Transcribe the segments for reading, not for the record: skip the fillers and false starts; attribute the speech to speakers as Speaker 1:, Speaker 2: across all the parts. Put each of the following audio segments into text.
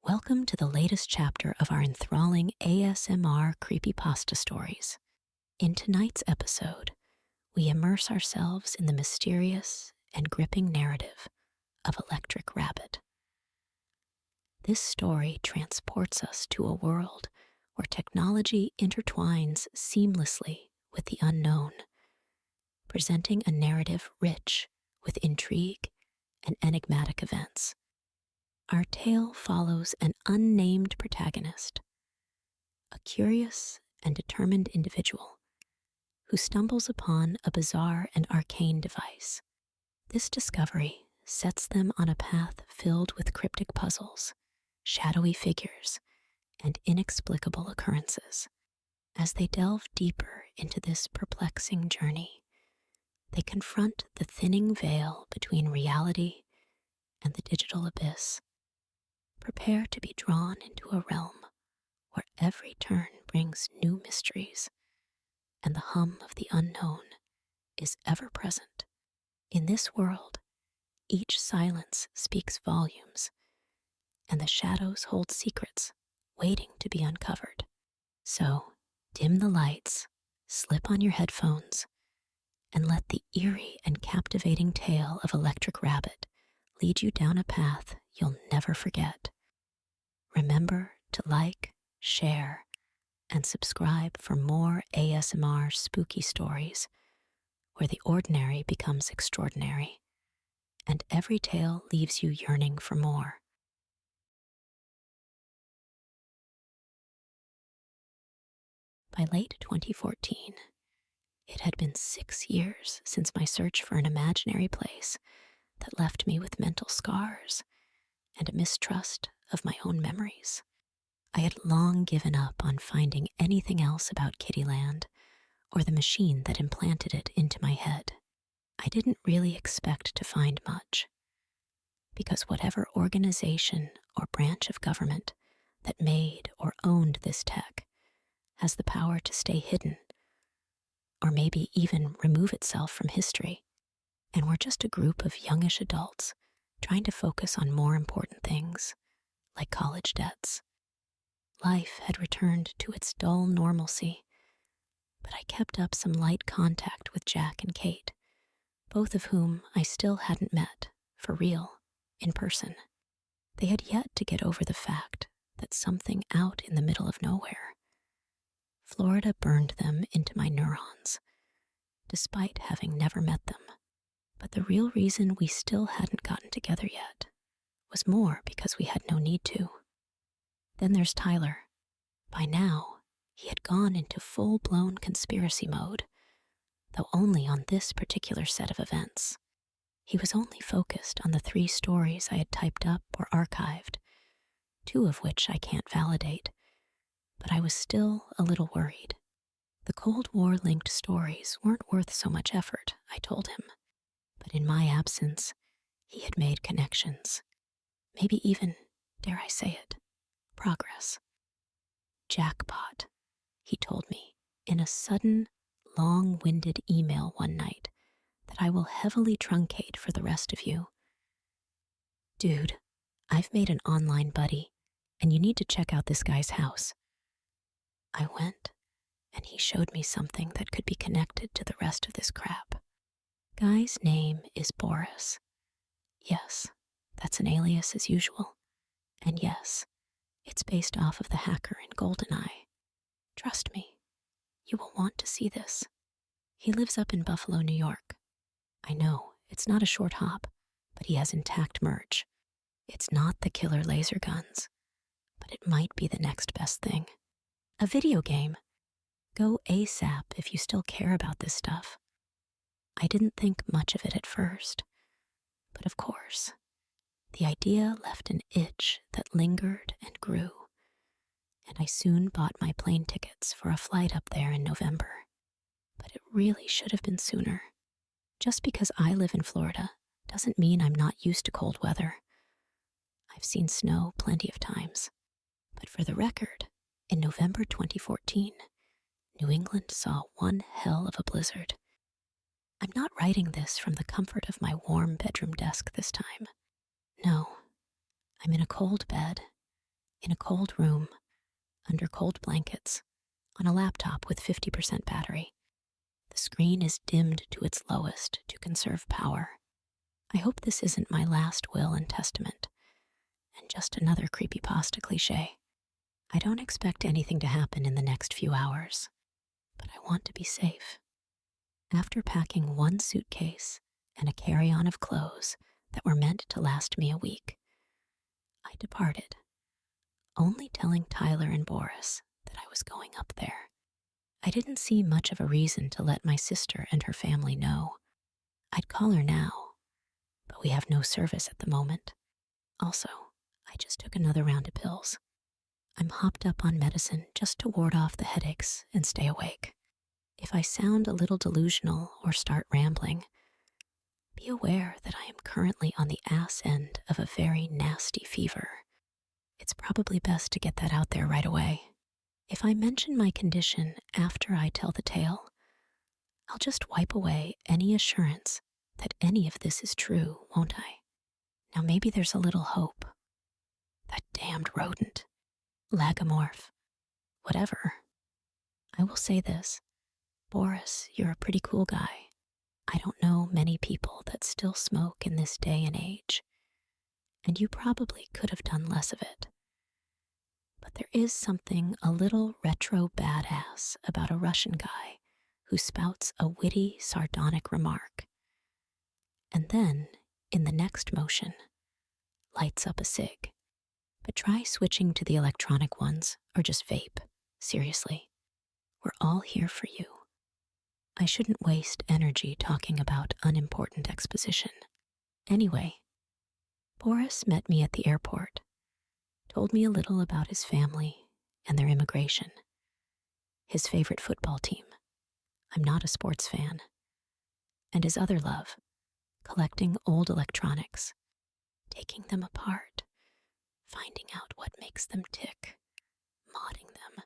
Speaker 1: Welcome to the latest chapter of our enthralling ASMR Creepypasta stories. In tonight's episode, we immerse ourselves in the mysterious and gripping narrative of Electric Rabbit. This story transports us to a world where technology intertwines seamlessly with the unknown, presenting a narrative rich with intrigue and enigmatic events. Our tale follows an unnamed protagonist, a curious and determined individual who stumbles upon a bizarre and arcane device. This discovery sets them on a path filled with cryptic puzzles, shadowy figures, and inexplicable occurrences. As they delve deeper into this perplexing journey, they confront the thinning veil between reality and the digital abyss. Prepare to be drawn into a realm where every turn brings new mysteries and the hum of the unknown is ever present. In this world, each silence speaks volumes, and the shadows hold secrets waiting to be uncovered. So, dim the lights, slip on your headphones, and let the eerie and captivating tale of Electric Rabbit lead you down a path you'll never forget. Remember to like, share, and subscribe for more ASMR spooky stories where the ordinary becomes extraordinary and every tale leaves you yearning for more. By late 2014, it had been 6 years since my search for an imaginary place that left me with mental scars and a mistrust of my own memories. I had long given up on finding anything else about Kittyland or the machine that implanted it into my head. I didn't really expect to find much, because whatever organization or branch of government that made or owned this tech has the power to stay hidden, or maybe even remove itself from history. And we're just a group of youngish adults trying to focus on more important things, like college debts. Life had returned to its dull normalcy, but I kept up some light contact with Jack and Kate, both of whom I still hadn't met, for real, in person. They had yet to get over the fact that something out in the middle of nowhere, Florida, burned them into my neurons, despite having never met them. But the real reason we still hadn't gotten together yet was more because we had no need to. Then there's Tyler. By now, he had gone into full-blown conspiracy mode, though only on this particular set of events. He was only focused on the 3 stories I had typed up or archived, 2 of which I can't validate, but I was still a little worried. The Cold War-linked stories weren't worth so much effort, I told him, but in my absence, he had made connections. Maybe even, dare I say it, progress. Jackpot, he told me in a sudden, long-winded email one night that I will heavily truncate for the rest of you. Dude, I've made an online buddy, and you need to check out this guy's house. I went, and he showed me something that could be connected to the rest of this crap. Guy's name is Boris. Yes, that's an alias as usual. And yes, it's based off of the hacker in GoldenEye. Trust me, you will want to see this. He lives up in Buffalo, New York. I know, it's not a short hop, but he has intact merch. It's not the killer laser guns, but it might be the next best thing. A video game. Go ASAP if you still care about this stuff. I didn't think much of it at first, but of course, the idea left an itch that lingered and grew, and I soon bought my plane tickets for a flight up there in November. But it really should have been sooner. Just because I live in Florida doesn't mean I'm not used to cold weather. I've seen snow plenty of times, but for the record, in November 2014, New England saw one hell of a blizzard. I'm not writing this from the comfort of my warm bedroom desk this time. No, I'm in a cold bed in a cold room, under cold blankets, on a laptop with 50% battery. The screen is dimmed to its lowest to conserve power. I hope this isn't my last will and testament, and just another creepypasta cliche. I don't expect anything to happen in the next few hours, but I want to be safe. After packing one suitcase and a carry-on of clothes that were meant to last me a week, I departed, only telling Tyler and Boris that I was going up there. I didn't see much of a reason to let my sister and her family know. I'd call her now, but we have no service at the moment. Also, I just took another round of pills. I'm hopped up on medicine just to ward off the headaches and stay awake. If I sound a little delusional or start rambling, be aware that I am currently on the ass end of a very nasty fever. It's probably best to get that out there right away. If I mention my condition after I tell the tale, I'll just wipe away any assurance that any of this is true, won't I? Now maybe there's a little hope. That damned rodent. Lagomorph. Whatever. I will say this. Boris, you're a pretty cool guy. I don't know many people that still smoke in this day and age, and you probably could have done less of it. But there is something a little retro badass about a Russian guy who spouts a witty, sardonic remark, and then, in the next motion, lights up a cig. But try switching to the electronic ones, or just vape. Seriously. We're all here for you. I shouldn't waste energy talking about unimportant exposition. Anyway, Boris met me at the airport, told me a little about his family and their immigration, his favorite football team. I'm not a sports fan. And his other love, collecting old electronics, taking them apart, finding out what makes them tick, modding them,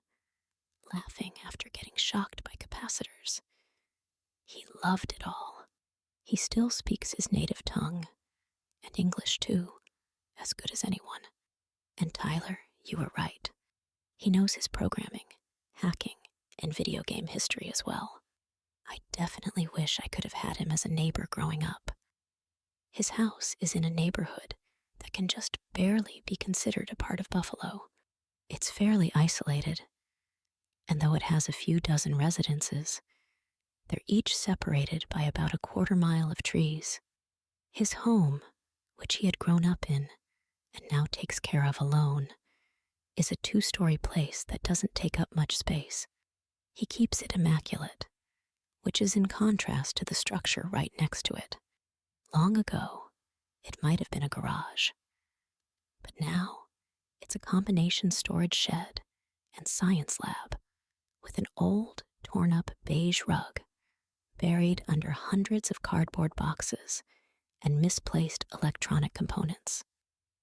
Speaker 1: laughing after getting shocked by capacitors. He loved it all. He still speaks his native tongue, and English too, as good as anyone. And Tyler, you were right. He knows his programming, hacking, and video game history as well. I definitely wish I could have had him as a neighbor growing up. His house is in a neighborhood that can just barely be considered a part of Buffalo. It's fairly isolated, and though it has a few dozen residences, they're each separated by about a quarter-mile of trees. His home, which he had grown up in and now takes care of alone, is a 2-story place that doesn't take up much space. He keeps it immaculate, which is in contrast to the structure right next to it. Long ago, it might have been a garage, but now it's a combination storage shed and science lab with an old, torn-up beige rug buried under hundreds of cardboard boxes and misplaced electronic components.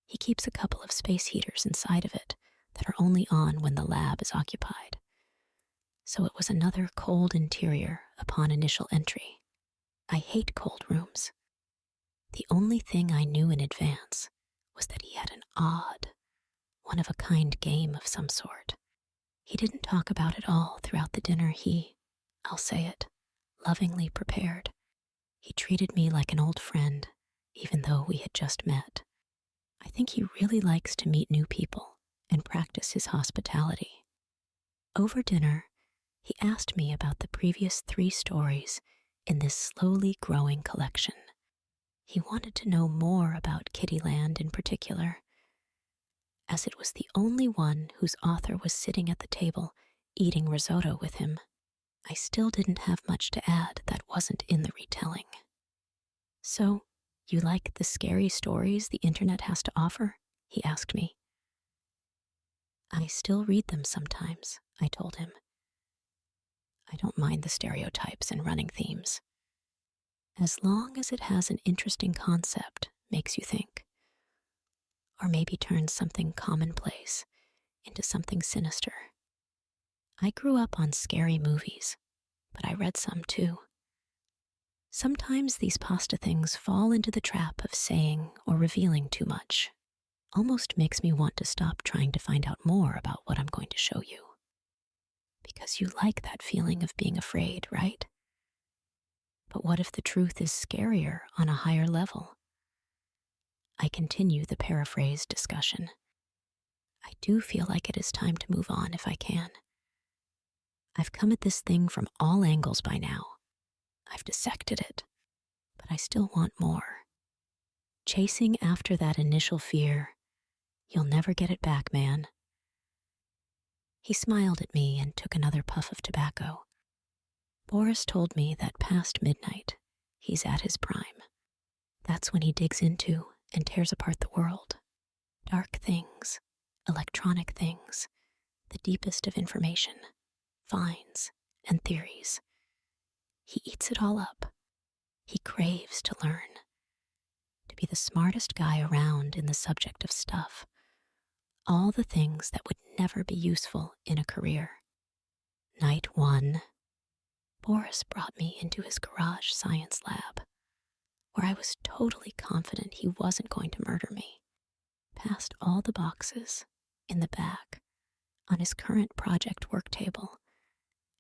Speaker 1: He keeps a couple of space heaters inside of it that are only on when the lab is occupied. So it was another cold interior upon initial entry. I hate cold rooms. The only thing I knew in advance was that he had an odd, one-of-a-kind game of some sort. He didn't talk about it all throughout the dinner he, I'll say it, lovingly prepared. He treated me like an old friend, even though we had just met. I think he really likes to meet new people and practice his hospitality. Over dinner, he asked me about the previous 3 stories in this slowly growing collection. He wanted to know more about Kittyland in particular, as it was the only one whose author was sitting at the table eating risotto with him. I still didn't have much to add that wasn't in the retelling. So, you like the scary stories the internet has to offer? He asked me. I still read them sometimes, I told him. I don't mind the stereotypes and running themes, as long as it has an interesting concept, makes you think, or maybe turns something commonplace into something sinister. I grew up on scary movies, but I read some too. Sometimes these pasta things fall into the trap of saying or revealing too much. almost makes me want to stop trying to find out more about what I'm going to show you. Because you like that feeling of being afraid, right? But what if the truth is scarier on a higher level? I continue the paraphrased discussion. I do feel like it is time to move on if I can. I've come at this thing from all angles by now. I've dissected it, but I still want more. Chasing after that initial fear, you'll never get it back, man. He smiled at me and took another puff of tobacco. Boris told me that past midnight, he's at his prime. That's when he digs into and tears apart the world. Dark things, electronic things, the deepest of information, finds, and theories. He eats it all up. He craves to learn, to be the smartest guy around in the subject of stuff. All the things that would never be useful in a career. Night 1, Boris brought me into his garage science lab, where I was totally confident he wasn't going to murder me. Past all the boxes, in the back, on his current project work table,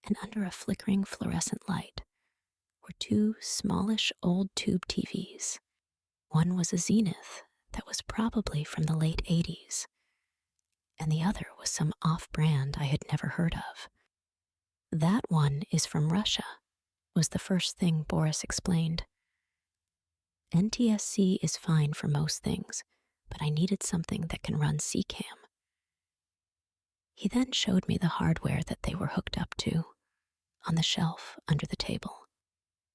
Speaker 1: and under a flickering fluorescent light, were 2 smallish old tube TVs. One was a Zenith that was probably from the late 80s, and the other was some off-brand I had never heard of. That one is from Russia, was the first thing Boris explained. NTSC is fine for most things, but I needed something that can run CCAM. He then showed me the hardware that they were hooked up to, on the shelf under the table.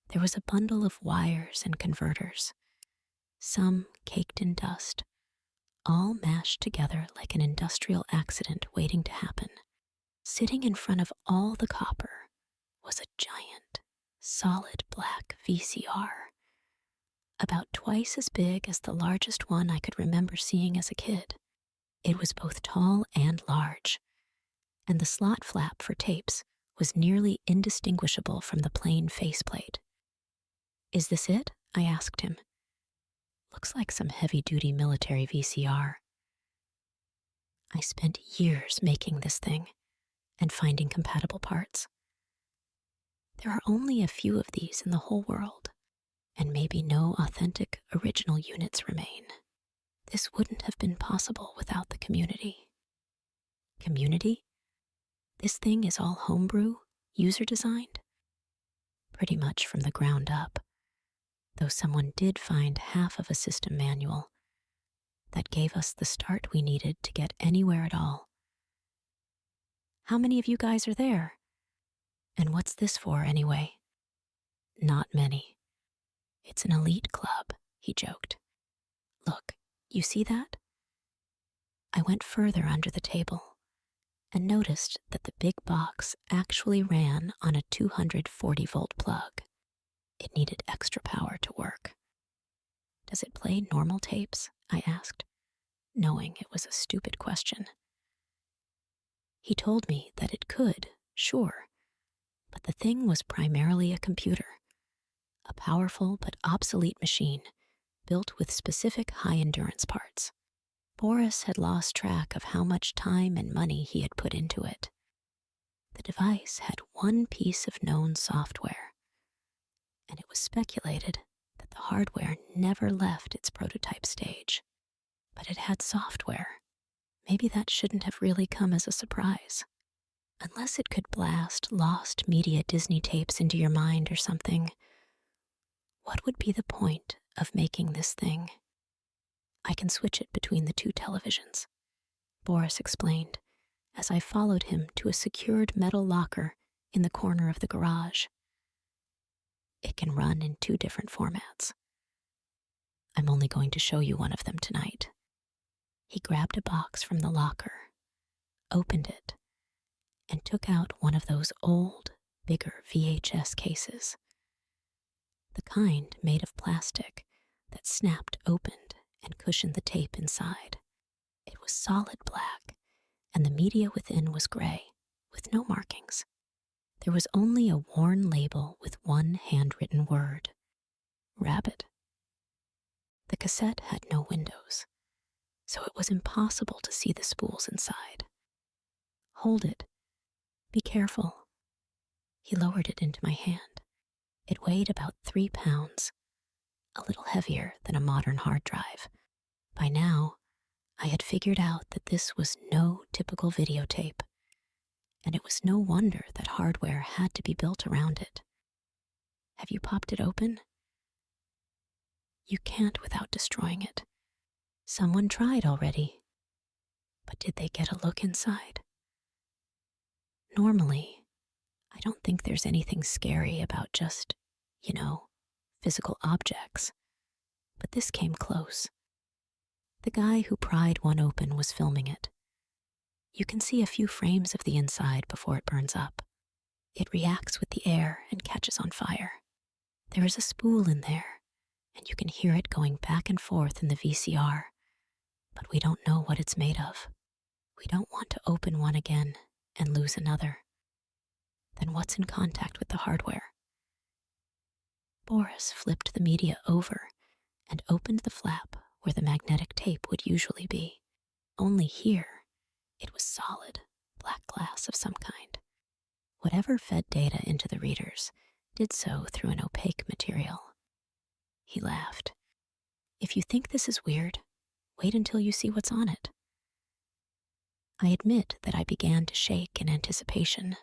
Speaker 1: There was a bundle of wires and converters, some caked in dust, all mashed together like an industrial accident waiting to happen. Sitting in front of all the copper was a giant, solid black VCR, about twice as big as the largest one I could remember seeing as a kid. It was both tall and large, and the slot flap for tapes was nearly indistinguishable from the plain faceplate. "Is this it?" I asked him. "Looks like some heavy-duty military VCR." I spent years making this thing and finding compatible parts. There are only a few of these in the whole world, and maybe no authentic original units remain. This wouldn't have been possible without the community. Community? This thing is all homebrew, user-designed? Pretty much from the ground up, though someone did find half of a system manual that gave us the start we needed to get anywhere at all. "How many of you guys are there? And what's this for, anyway?" "Not many. It's an elite club," he joked. "Look, you see that?" I went further under the table and noticed that the big box actually ran on a 240-volt plug. It needed extra power to work. "Does it play normal tapes?" I asked, knowing it was a stupid question. He told me that it could, sure, but the thing was primarily a computer, a powerful but obsolete machine built with specific high-endurance parts. Boris had lost track of how much time and money he had put into it. The device had one piece of known software, and it was speculated that the hardware never left its prototype stage. But it had software. Maybe that shouldn't have really come as a surprise. Unless it could blast lost media Disney tapes into your mind or something, what would be the point of making this thing? "I can switch it between the 2 televisions," Boris explained, as I followed him to a secured metal locker in the corner of the garage. "It can run in 2 different formats. I'm only going to show you one of them tonight." He grabbed a box from the locker, opened it, and took out one of those old, bigger VHS cases. The kind made of plastic that snapped opened and cushioned the tape inside. It was solid black, and the media within was gray, with no markings. There was only a worn label with one handwritten word: Rabbit. The cassette had no windows. so it was impossible to see the spools inside. Hold it. Be careful. He lowered it into my hand. It weighed about 3 pounds, a little heavier than a modern hard drive. By now, I had figured out that this was no typical videotape, and it was no wonder that hardware had to be built around it. Have you popped it open? You can't without destroying it. Someone tried already. But did they get a look inside? Normally, I don't think there's anything scary about just, physical objects. But this came close. The guy who pried one open was filming it. You can see a few frames of the inside before it burns up. It reacts with the air and catches on fire. There is a spool in there, and you can hear it going back and forth in the VCR, but we don't know what it's made of. We don't want to open one again and lose another. Then what's in contact with the hardware? Boris flipped the media over and opened the flap where the magnetic tape would usually be. Only here, it was solid, black glass of some kind. Whatever fed data into the readers did so through an opaque material. He laughed. If you think this is weird, wait until you see what's on it. I admit that I began to shake in anticipation.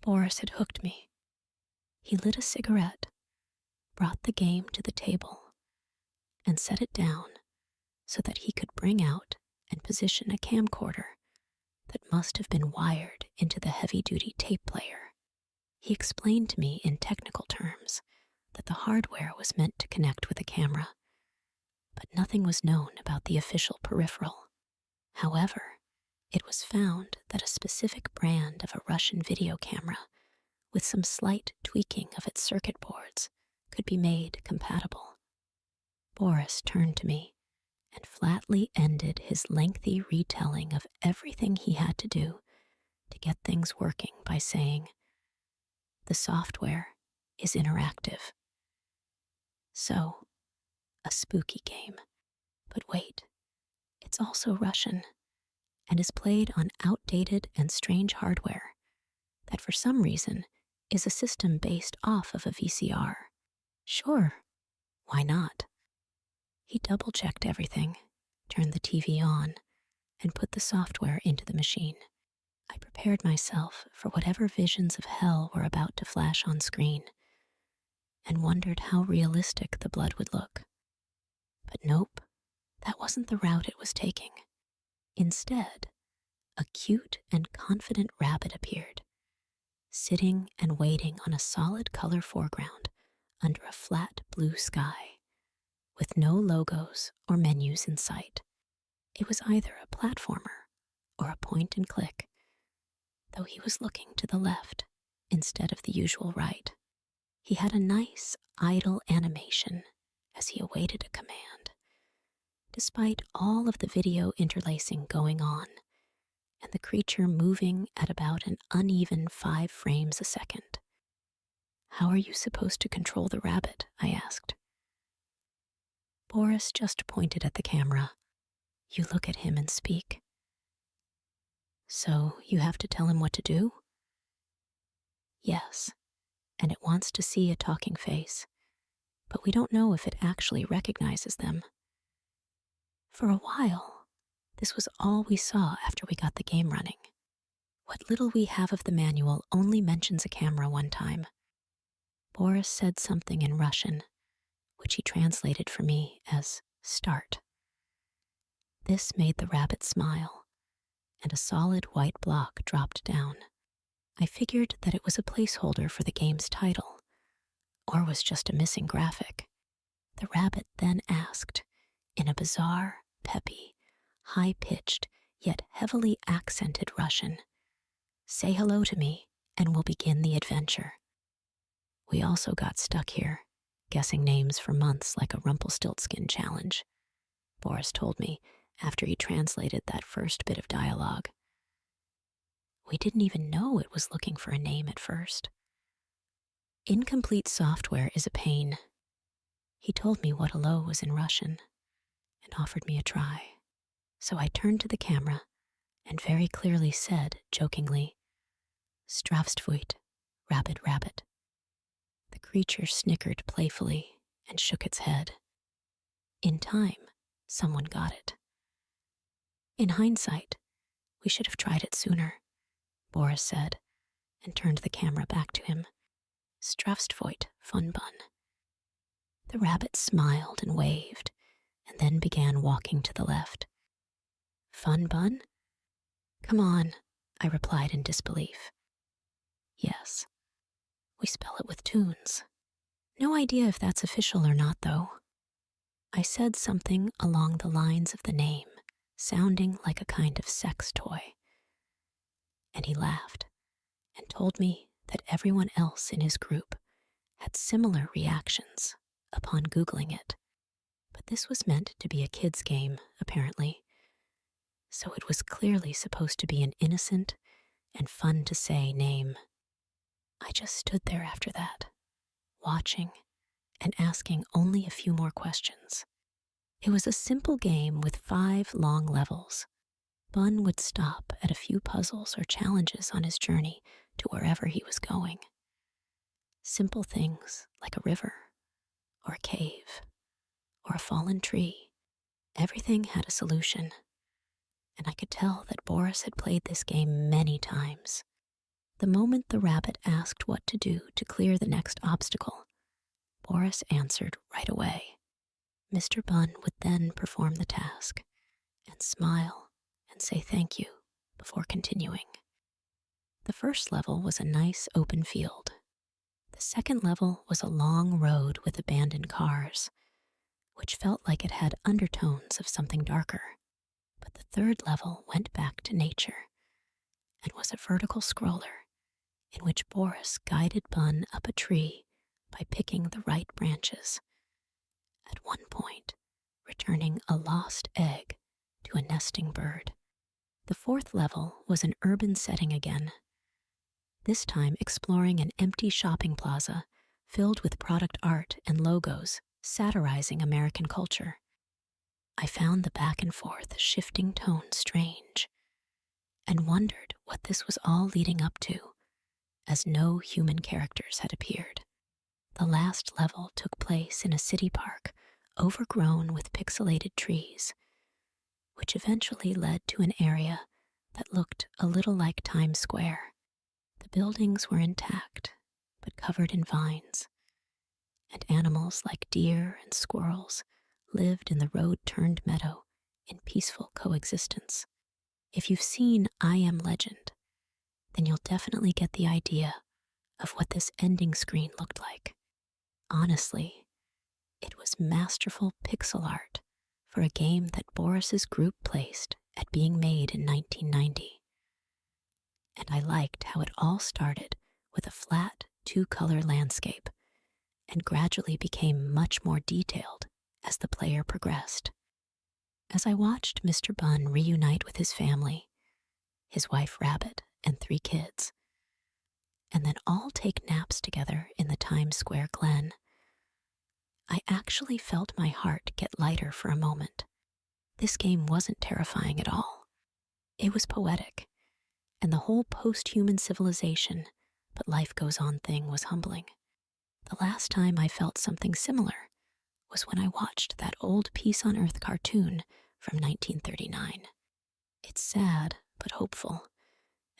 Speaker 1: Boris had hooked me. He lit a cigarette, brought the game to the table, and set it down so that he could bring out and position a camcorder that must have been wired into the heavy-duty tape player. He explained to me in technical terms that the hardware was meant to connect with a camera, but nothing was known about the official peripheral. However, it was found that a specific brand of a Russian video camera, with some slight tweaking of its circuit boards, could be made compatible. Boris turned to me and flatly ended his lengthy retelling of everything he had to do to get things working by saying, "The software is interactive." So, a spooky game. But wait, it's also Russian and is played on outdated and strange hardware that for some reason is a system based off of a VCR. Sure, why not? He double-checked everything, turned the TV on, and put the software into the machine. I prepared myself for whatever visions of hell were about to flash on screen, and wondered how realistic the blood would look. But nope, that wasn't the route it was taking. Instead, a cute and confident rabbit appeared, sitting and waiting on a solid color foreground under a flat blue sky, with no logos or menus in sight. It was either a platformer or a point and click, though he was looking to the left instead of the usual right. He had a nice, idle animation as he awaited a command, despite all of the video interlacing going on and the creature moving at about an uneven 5 frames a second. "How are you supposed to control the rabbit?" I asked. Boris just pointed at the camera. "You look at him and speak." "So you have to tell him what to do?" "Yes, and it wants to see a talking face, but we don't know if it actually recognizes them." For a while, this was all we saw after we got the game running. What little we have of the manual only mentions a camera one time. Boris said something in Russian, which he translated for me as "start." This made the rabbit smile, and a solid white block dropped down. I figured that it was a placeholder for the game's title, or was just a missing graphic. The rabbit then asked, in a bizarre, peppy, high-pitched, yet heavily accented Russian, "Say hello to me, and we'll begin the adventure." We also got stuck here, guessing names for months like a Rumpelstiltskin challenge, Boris told me after he translated that first bit of dialogue. We didn't even know it was looking for a name at first. Incomplete software is a pain. He told me what hello was in Russian and offered me a try. So I turned to the camera and very clearly said, jokingly, Strafstvoit, rabbit, rabbit. The creature snickered playfully and shook its head. In time, someone got it. In hindsight, we should have tried it sooner, Boris said, and turned the camera back to him. Strafstvoit, fun bun. The rabbit smiled and waved, and then began walking to the left. Fun bun? Come on, I replied in disbelief. Yes, we spell it with tunes. No idea if that's official or not, though. I said something along the lines of the name, sounding like a kind of sex toy. And he laughed and told me that everyone else in his group had similar reactions upon Googling it. But this was meant to be a kid's game, apparently. So it was clearly supposed to be an innocent and fun-to-say name. I just stood there after that, watching and asking only a few more questions. It was a simple game with 5 long levels. Bun would stop at a few puzzles or challenges on his journey to wherever he was going. Simple things like a river, or a cave, or a fallen tree. Everything had a solution, and I could tell that Boris had played this game many times. The moment the rabbit asked what to do to clear the next obstacle, Boris answered right away. Mr. Bun would then perform the task and smile and say thank you before continuing. The first level was a nice open field. The second level was a long road with abandoned cars, which felt like it had undertones of something darker. But the third level went back to nature and was a vertical scroller in which Boris guided Bun up a tree by picking the right branches, at one point returning a lost egg to a nesting bird. The fourth level was an urban setting again, this time exploring an empty shopping plaza filled with product art and logos satirizing American culture. I found the back and forth shifting tone strange and wondered what this was all leading up to, as no human characters had appeared. The last level took place in a city park overgrown with pixelated trees, which eventually led to an area that looked a little like Times Square. The buildings were intact, but covered in vines, and animals like deer and squirrels lived in the road-turned meadow in peaceful coexistence. If you've seen I Am Legend, then you'll definitely get the idea of what this ending screen looked like. Honestly, it was masterful pixel art for a game that Boris's group placed at being made in 1990. And I liked how it all started with a flat 2-color landscape and gradually became much more detailed as the player progressed. As I watched Mr. Bun reunite with his family, his wife Rabbit and 3 kids, and then all take naps together in the Times Square Glen, I actually felt my heart get lighter for a moment. This game wasn't terrifying at all. It was poetic, and the whole post-human civilization, but life goes on thing was humbling. The last time I felt something similar was when I watched that old Peace on Earth cartoon from 1939. It's sad, but hopeful,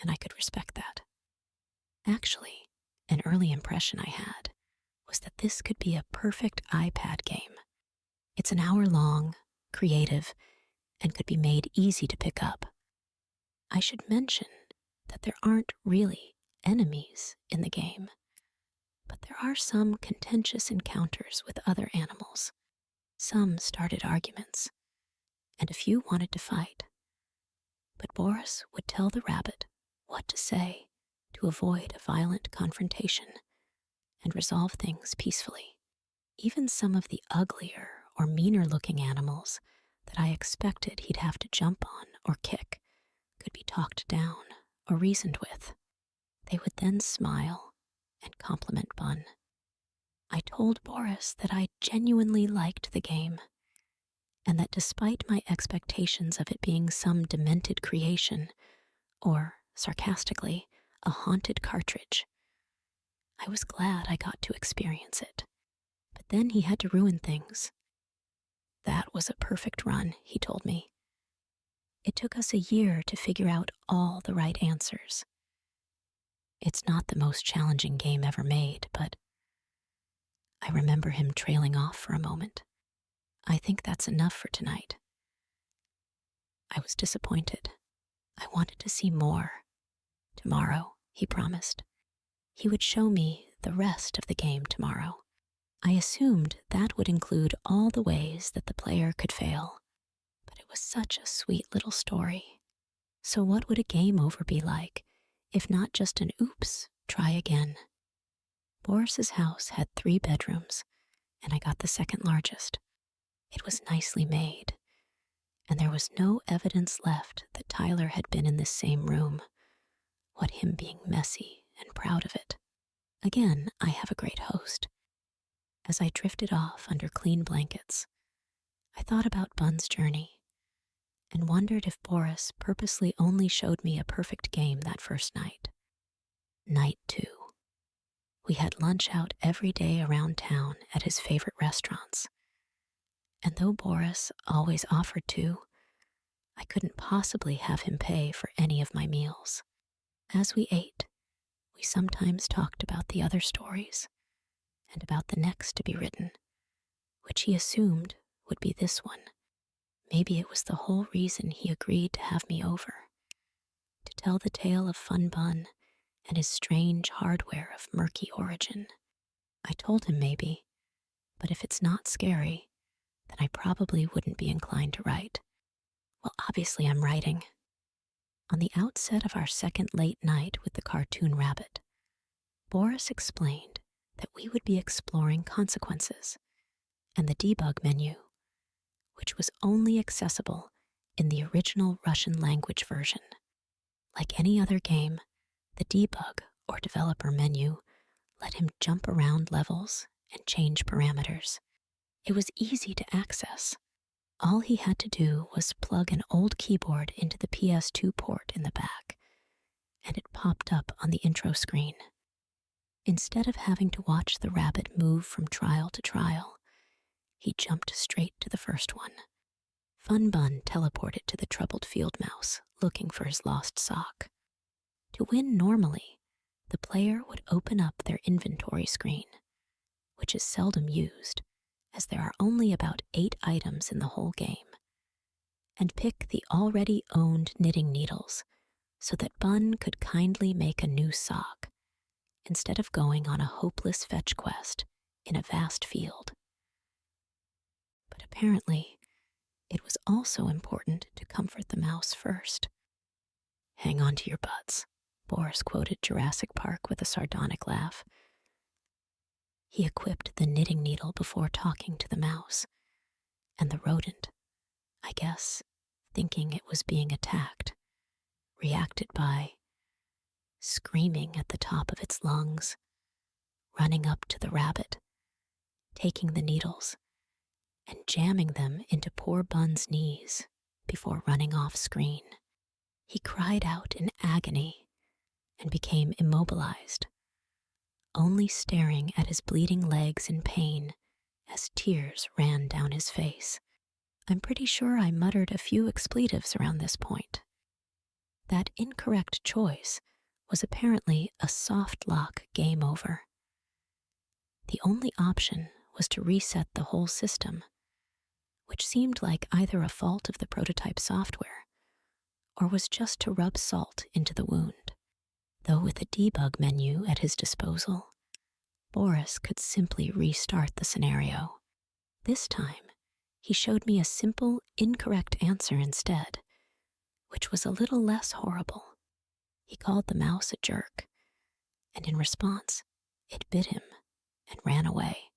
Speaker 1: and I could respect that. Actually, an early impression I had was that this could be a perfect iPad game. It's an hour long, creative, and could be made easy to pick up. I should mention that there aren't really enemies in the game, but there are some contentious encounters with other animals. Some started arguments, and a few wanted to fight. But Boris would tell the rabbit what to say to avoid a violent confrontation and resolve things peacefully. Even some of the uglier or meaner-looking animals that I expected he'd have to jump on or kick could be talked down or reasoned with. They would then smile and compliment Bun. I told Boris that I genuinely liked the game, and that despite my expectations of it being some demented creation, or, sarcastically, a haunted cartridge, I was glad I got to experience it. But then he had to ruin things. That was a perfect run, he told me. It took us a year to figure out all the right answers. It's not the most challenging game ever made, but I remember him trailing off for a moment. I think that's enough for tonight. I was disappointed. I wanted to see more. Tomorrow, he promised. He would show me the rest of the game tomorrow. I assumed that would include all the ways that the player could fail, but it was such a sweet little story. So what would a game over be like, if not just an oops, try again? Boris's house had 3 bedrooms, and I got the second largest. It was nicely made, and there was no evidence left that Tyler had been in this same room, what him being messy and proud of it. Again, I have a great host. As I drifted off under clean blankets, I thought about Bun's journey and wondered if Boris purposely only showed me a perfect game that first night. Night 2. We had lunch out every day around town at his favorite restaurants. And though Boris always offered to, I couldn't possibly have him pay for any of my meals. As we ate, we sometimes talked about the other stories and about the next to be written, which he assumed would be this one. Maybe it was the whole reason he agreed to have me over, to tell the tale of Fun Bun and his strange hardware of murky origin. I told him maybe, but if it's not scary, then I probably wouldn't be inclined to write. Well, obviously I'm writing. On the outset of our second late night with the cartoon rabbit, Boris explained that we would be exploring consequences and the debug menu, which was only accessible in the original Russian language version. Like any other game, the debug or developer menu let him jump around levels and change parameters. It was easy to access. All he had to do was plug an old keyboard into the PS2 port in the back, and it popped up on the intro screen. Instead of having to watch the rabbit move from trial to trial, he jumped straight to the first one. Fun Bun teleported to the troubled field mouse, looking for his lost sock. To win normally, the player would open up their inventory screen, which is seldom used, as there are only about 8 items in the whole game, and pick the already owned knitting needles so that Bun could kindly make a new sock instead of going on a hopeless fetch quest in a vast field. But apparently, it was also important to comfort the mouse first. "Hang on to your butts," Boris quoted Jurassic Park with a sardonic laugh. He equipped the knitting needle before talking to the mouse, and the rodent, I guess, thinking it was being attacked, reacted by screaming at the top of its lungs, running up to the rabbit, taking the needles, and jamming them into poor Bun's knees before running off screen. He cried out in agony and became immobilized, only staring at his bleeding legs in pain as tears ran down his face. I'm pretty sure I muttered a few expletives around this point. That incorrect choice was apparently a soft lock game over. The only option was to reset the whole system, which seemed like either a fault of the prototype software or was just to rub salt into the wound. Though with a debug menu at his disposal, Boris could simply restart the scenario. This time, he showed me a simple, incorrect answer instead, which was a little less horrible. He called the mouse a jerk, and in response, it bit him and ran away,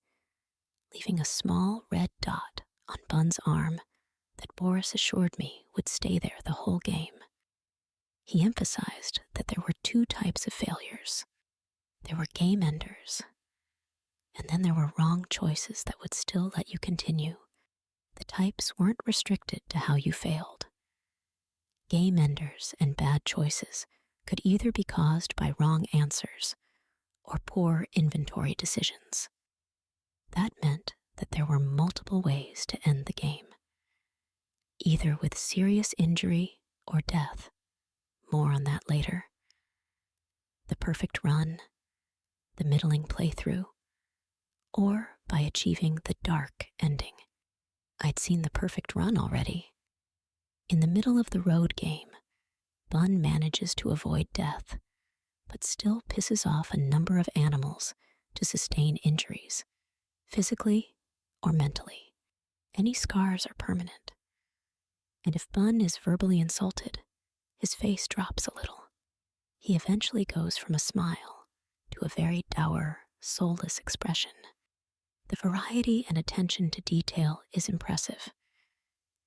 Speaker 1: leaving a small red dot on Bun's arm that Boris assured me would stay there the whole game. He emphasized that there were 2 types of failures. There were game enders, and then there were wrong choices that would still let you continue. The types weren't restricted to how you failed. Game enders and bad choices could either be caused by wrong answers or poor inventory decisions. That meant that there were multiple ways to end the game, either with serious injury or death. More on that later. The perfect run, the middling playthrough, or by achieving the dark ending. I'd seen the perfect run already. In the middle of the road game, Bun manages to avoid death, but still pisses off a number of animals to sustain injuries, physically or mentally. Any scars are permanent. And if Bun is verbally insulted, his face drops a little. He eventually goes from a smile to a very dour, soulless expression. The variety and attention to detail is impressive,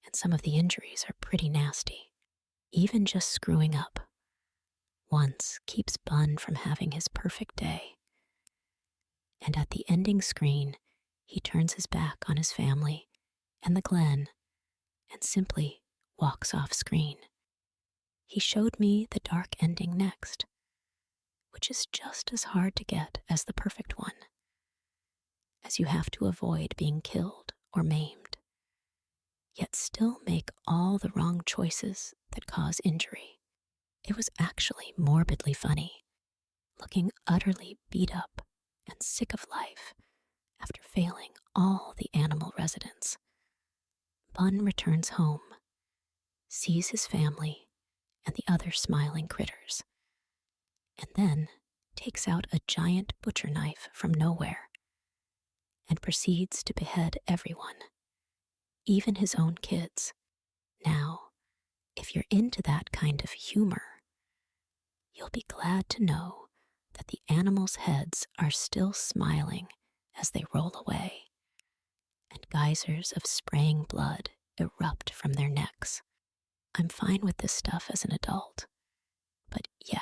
Speaker 1: and some of the injuries are pretty nasty. Even just screwing up once keeps Bun from having his perfect day. And at the ending screen, he turns his back on his family and the Glen and simply walks off screen. He showed me the dark ending next, which is just as hard to get as the perfect one, as you have to avoid being killed or maimed, yet still make all the wrong choices that cause injury. It was actually morbidly funny, looking utterly beat up and sick of life after failing all the animal residents. Bun returns home, sees his family and the other smiling critters, and then takes out a giant butcher knife from nowhere and proceeds to behead everyone, even his own kids. Now, if you're into that kind of humor, you'll be glad to know that the animals' heads are still smiling as they roll away, and geysers of spraying blood erupt from their necks. I'm fine with this stuff as an adult, but yeah,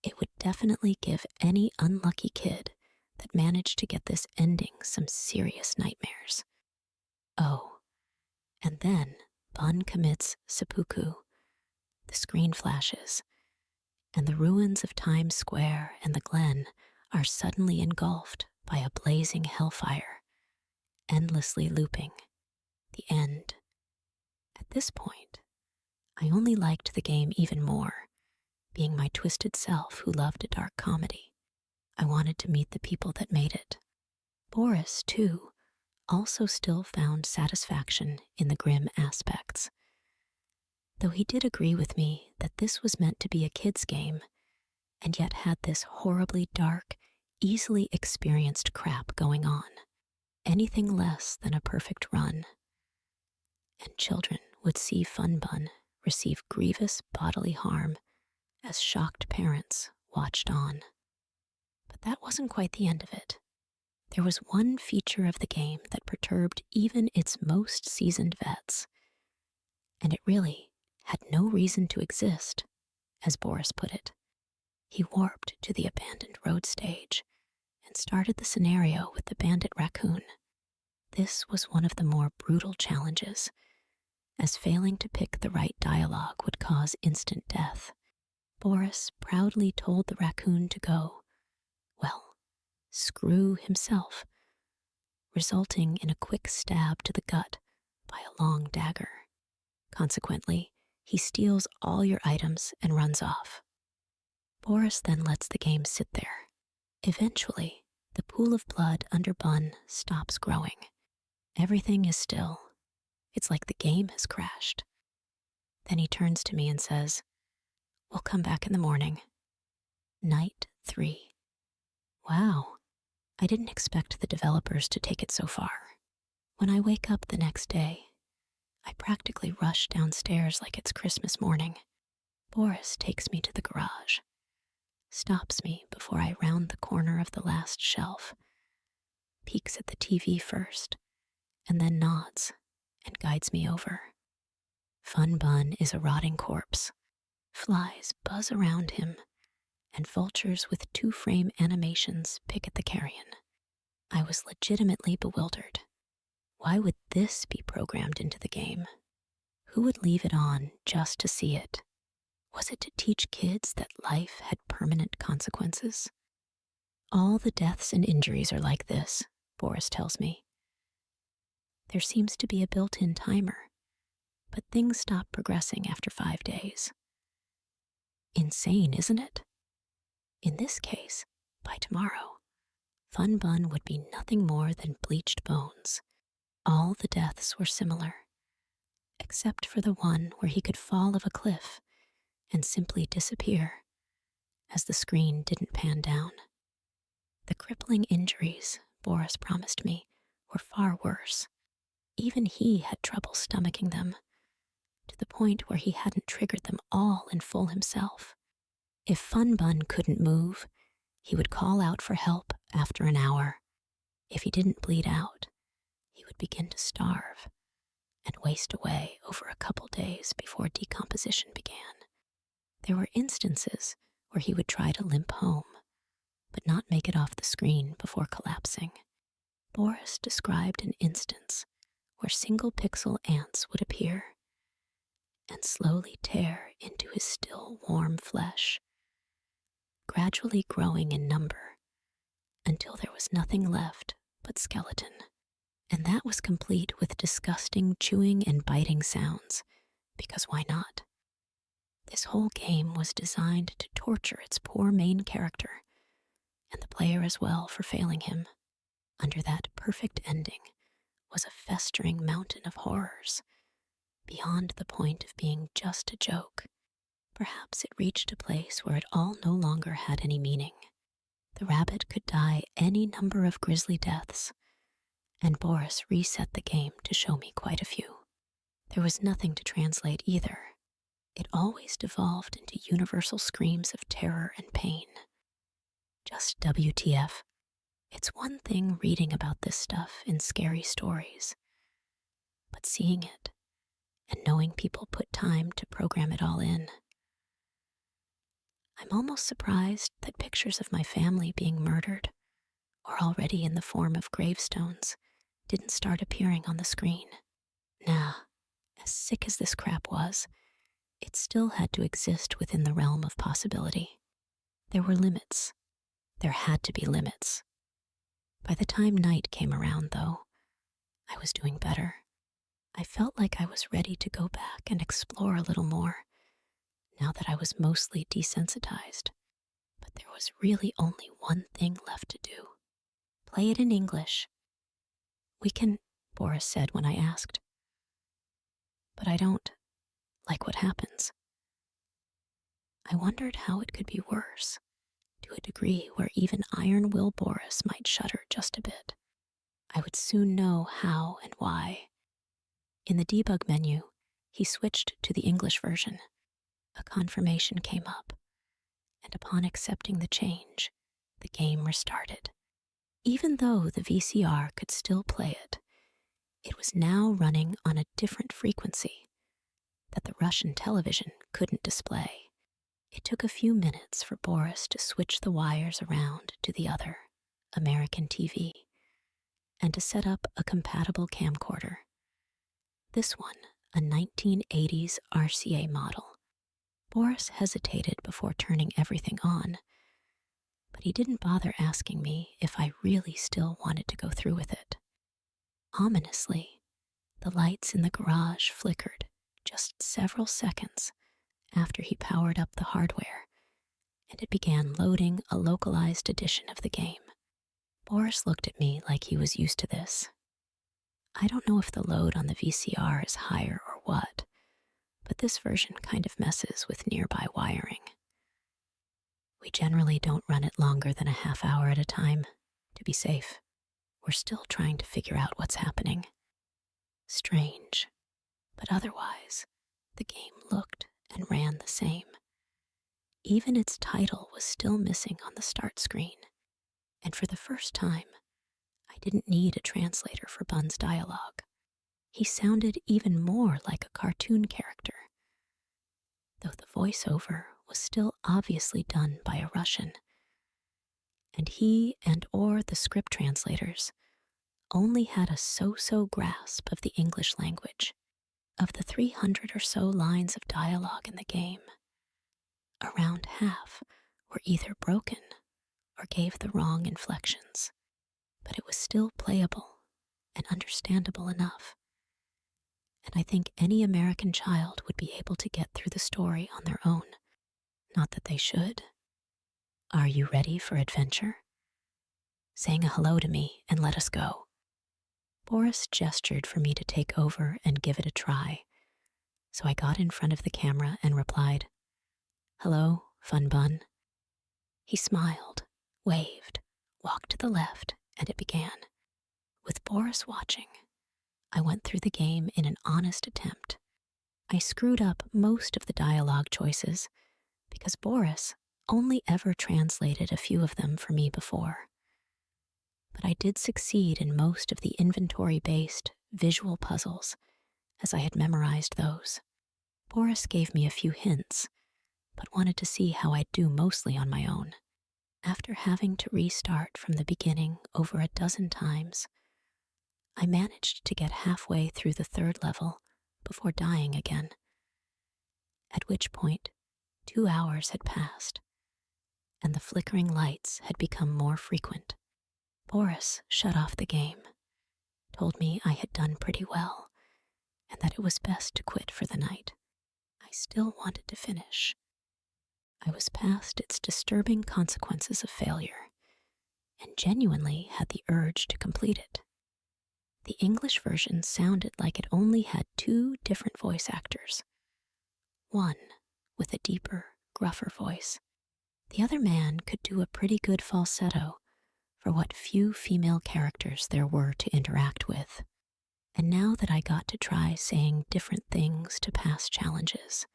Speaker 1: it would definitely give any unlucky kid that managed to get this ending some serious nightmares. Oh, and then Bun commits seppuku. The screen flashes, and the ruins of Times Square and the Glen are suddenly engulfed by a blazing hellfire, endlessly looping. The end. At this point, I only liked the game even more, being my twisted self who loved a dark comedy. I wanted to meet the people that made it. Boris, too, also still found satisfaction in the grim aspects, though he did agree with me that this was meant to be a kid's game, and yet had this horribly dark, easily experienced crap going on. Anything less than a perfect run. And children would see Fun Bun receive grievous bodily harm as shocked parents watched on. But that wasn't quite the end of it. There was one feature of the game that perturbed even its most seasoned vets, and it really had no reason to exist, as Boris put it. He warped to the abandoned road stage and started the scenario with the bandit raccoon. This was one of the more brutal challenges, as failing to pick the right dialogue would cause instant death. Boris proudly told the raccoon to go, well, screw himself, resulting in a quick stab to the gut by a long dagger. Consequently, he steals all your items and runs off. Boris then lets the game sit there. Eventually, the pool of blood under Bun stops growing. Everything is still. It's like the game has crashed. Then he turns to me and says, "We'll come back in the morning." Night 3. Wow, I didn't expect the developers to take it so far. When I wake up the next day, I practically rush downstairs like it's Christmas morning. Boris takes me to the garage, stops me before I round the corner of the last shelf, peeks at the TV first, and then nods and guides me over. Fun Bun is a rotting corpse. Flies buzz around him, and vultures with 2-frame animations pick at the carrion. I was legitimately bewildered. Why would this be programmed into the game? Who would leave it on just to see it? Was it to teach kids that life had permanent consequences? All the deaths and injuries are like this, Boris tells me. There seems to be a built-in timer, but things stop progressing after 5 days. Insane, isn't it? In this case, by tomorrow, Fun Bun would be nothing more than bleached bones. All the deaths were similar, except for the one where he could fall of a cliff and simply disappear, as the screen didn't pan down. The crippling injuries, Boris promised me, were far worse. Even he had trouble stomaching them, to the point where he hadn't triggered them all in full himself. If Fun Bun couldn't move, he would call out for help after an hour. If he didn't bleed out, he would begin to starve and waste away over a couple days before decomposition began. There were instances where he would try to limp home, but not make it off the screen before collapsing. Boris described an instance where single pixel ants would appear and slowly tear into his still warm flesh, gradually growing in number until there was nothing left but skeleton. And that was complete with disgusting chewing and biting sounds, because why not? This whole game was designed to torture its poor main character, and the player as well for failing him. Under that perfect ending was a festering mountain of horrors, beyond the point of being just a joke. Perhaps it reached a place where it all no longer had any meaning. The rabbit could die any number of grisly deaths, and Boris reset the game to show me quite a few. There was nothing to translate either. It always devolved into universal screams of terror and pain. Just WTF. It's one thing reading about this stuff in scary stories, but seeing it and knowing people put time to program it all in. I'm almost surprised that pictures of my family being murdered, or already in the form of gravestones, didn't start appearing on the screen. Nah, as sick as this crap was, it still had to exist within the realm of possibility. There were limits. There had to be limits. By the time night came around, though, I was doing better. I felt like I was ready to go back and explore a little more, now that I was mostly desensitized. But there was really only one thing left to do. Play it in English. We can, Boris said when I asked. But I don't like what happens. I wondered how it could be worse, to a degree where even Iron Will Boris might shudder just a bit. I would soon know how and why. In the debug menu, he switched to the English version. A confirmation came up, and upon accepting the change, the game restarted. Even though the VCR could still play it, it was now running on a different frequency that the Russian television couldn't display. It took a few minutes for Boris to switch the wires around to the other, American TV, and to set up a compatible camcorder. This one, a 1980s RCA model. Boris hesitated before turning everything on, but he didn't bother asking me if I really still wanted to go through with it. Ominously, the lights in the garage flickered just several seconds after he powered up the hardware, and it began loading a localized edition of the game. Boris looked at me like he was used to this. I don't know if the load on the VCR is higher or what, but this version kind of messes with nearby wiring. We generally don't run it longer than a half hour at a time, to be safe. We're still trying to figure out what's happening. Strange, but otherwise, the game looked and ran the same. Even its title was still missing on the start screen, and for the first time, I didn't need a translator for Bun's dialogue. He sounded even more like a cartoon character, though the voiceover was still obviously done by a Russian, and he and or the script translators only had a so-so grasp of the English language. Of the 300 or so lines of dialogue in the game, around half were either broken or gave the wrong inflections, but it was still playable and understandable enough. And I think any American child would be able to get through the story on their own. Not that they should. Are you ready for adventure? Saying a hello to me and let us go. Boris gestured for me to take over and give it a try, so I got in front of the camera and replied, "Hello, fun bun." He smiled, waved, walked to the left, and it began. With Boris watching, I went through the game in an honest attempt. I screwed up most of the dialogue choices because Boris only ever translated a few of them for me before. But I did succeed in most of the inventory-based visual puzzles, as I had memorized those. Boris gave me a few hints, but wanted to see how I'd do mostly on my own. After having to restart from the beginning over a dozen times, I managed to get halfway through the third level before dying again, at which point 2 hours had passed, and the flickering lights had become more frequent. Boris shut off the game, told me I had done pretty well, and that it was best to quit for the night. I still wanted to finish. I was past its disturbing consequences of failure, and genuinely had the urge to complete it. The English version sounded like it only had 2 different voice actors. One with a deeper, gruffer voice. The other man could do a pretty good falsetto for what few female characters there were to interact with. And now that I got to try saying different things to pass challenges,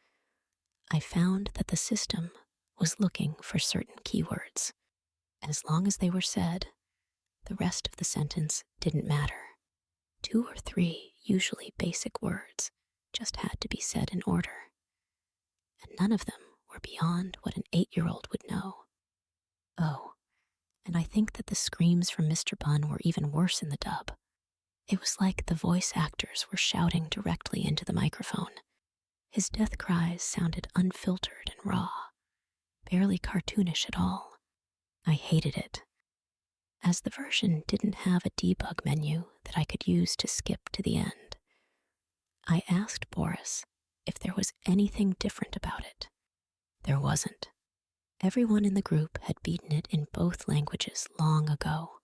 Speaker 1: I found that the system was looking for certain keywords. As long as they were said, the rest of the sentence didn't matter. 2 or 3 usually basic words just had to be said in order, and none of them were beyond what an 8-year-old would know. Oh, and I think that the screams from Mr. Bunn were even worse in the dub. It was like the voice actors were shouting directly into the microphone. His death cries sounded unfiltered and raw, barely cartoonish at all. I hated it. As the version didn't have a debug menu that I could use to skip to the end, I asked Boris if there was anything different about it. There wasn't. Everyone in the group had beaten it in both languages long ago,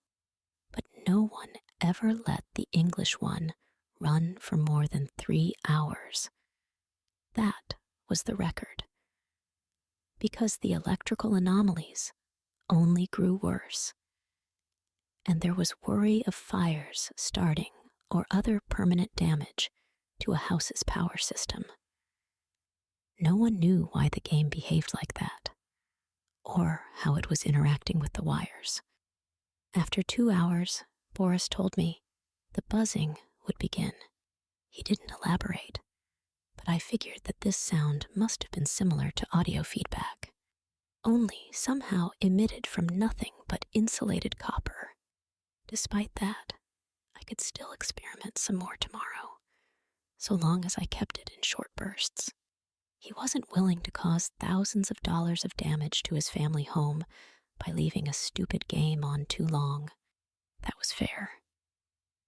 Speaker 1: but no one ever let the English one run for more than 3 hours. That was the record. Because the electrical anomalies only grew worse, and there was worry of fires starting or other permanent damage to a house's power system. No one knew why the game behaved like that, or how it was interacting with the wires. After 2 hours, Boris told me the buzzing would begin. He didn't elaborate, but I figured that this sound must have been similar to audio feedback, only somehow emitted from nothing but insulated copper. Despite that, I could still experiment some more tomorrow, so long as I kept it in short bursts. He wasn't willing to cause thousands of dollars of damage to his family home by leaving a stupid game on too long. That was fair.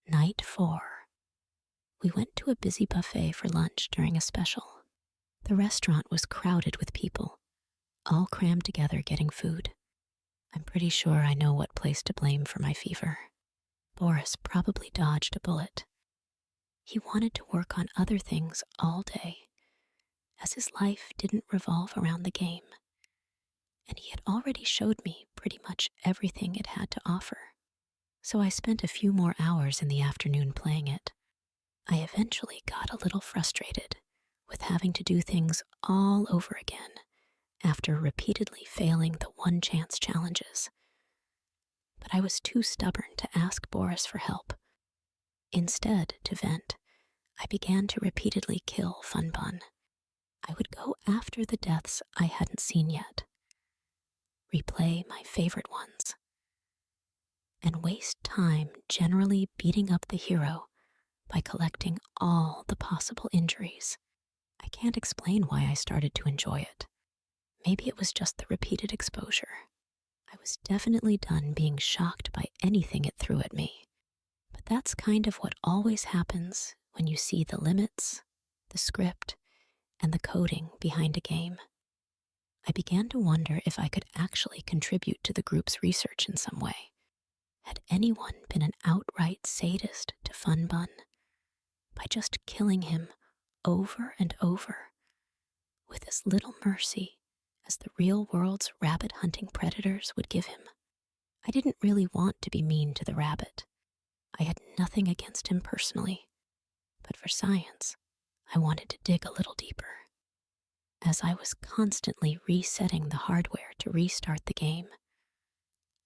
Speaker 1: Night 4. We went to a busy buffet for lunch during a special. The restaurant was crowded with people, all crammed together getting food. I'm pretty sure I know what place to blame for my fever. Boris probably dodged a bullet. He wanted to work on other things all day, as his life didn't revolve around the game, and he had already showed me pretty much everything it had to offer. So I spent a few more hours in the afternoon playing it. I eventually got a little frustrated with having to do things all over again after repeatedly failing the one-chance challenges. But I was too stubborn to ask Boris for help. Instead, to vent, I began to repeatedly kill Fun Bun. I would go after the deaths I hadn't seen yet, replay my favorite ones, and waste time generally beating up the hero by collecting all the possible injuries. I can't explain why I started to enjoy it. Maybe it was just the repeated exposure. I was definitely done being shocked by anything it threw at me. But that's kind of what always happens when you see the limits, the script, and the coding behind a game. I began to wonder if I could actually contribute to the group's research in some way. Had anyone been an outright sadist to Fun Bun by just killing him over and over with as little mercy as the real world's rabbit hunting predators would give him? I didn't really want to be mean to the rabbit. I had nothing against him personally, but for science, I wanted to dig a little deeper. As I was constantly resetting the hardware to restart the game,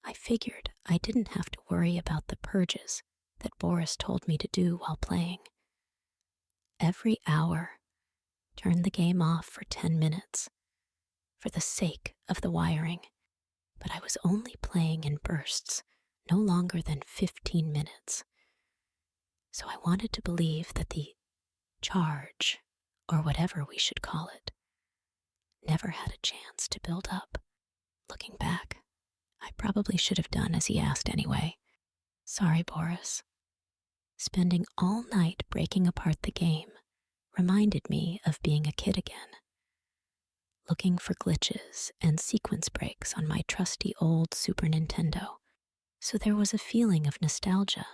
Speaker 1: I figured I didn't have to worry about the purges that Boris told me to do while playing. Every hour, turn the game off for 10 minutes, for the sake of the wiring, but I was only playing in bursts, no longer than 15 minutes. So I wanted to believe that the charge, or whatever we should call it, never had a chance to build up. Looking back, I probably should have done as he asked anyway. Sorry, Boris. Spending all night breaking apart the game reminded me of being a kid again, looking for glitches and sequence breaks on my trusty old Super Nintendo. So there was a feeling of nostalgia,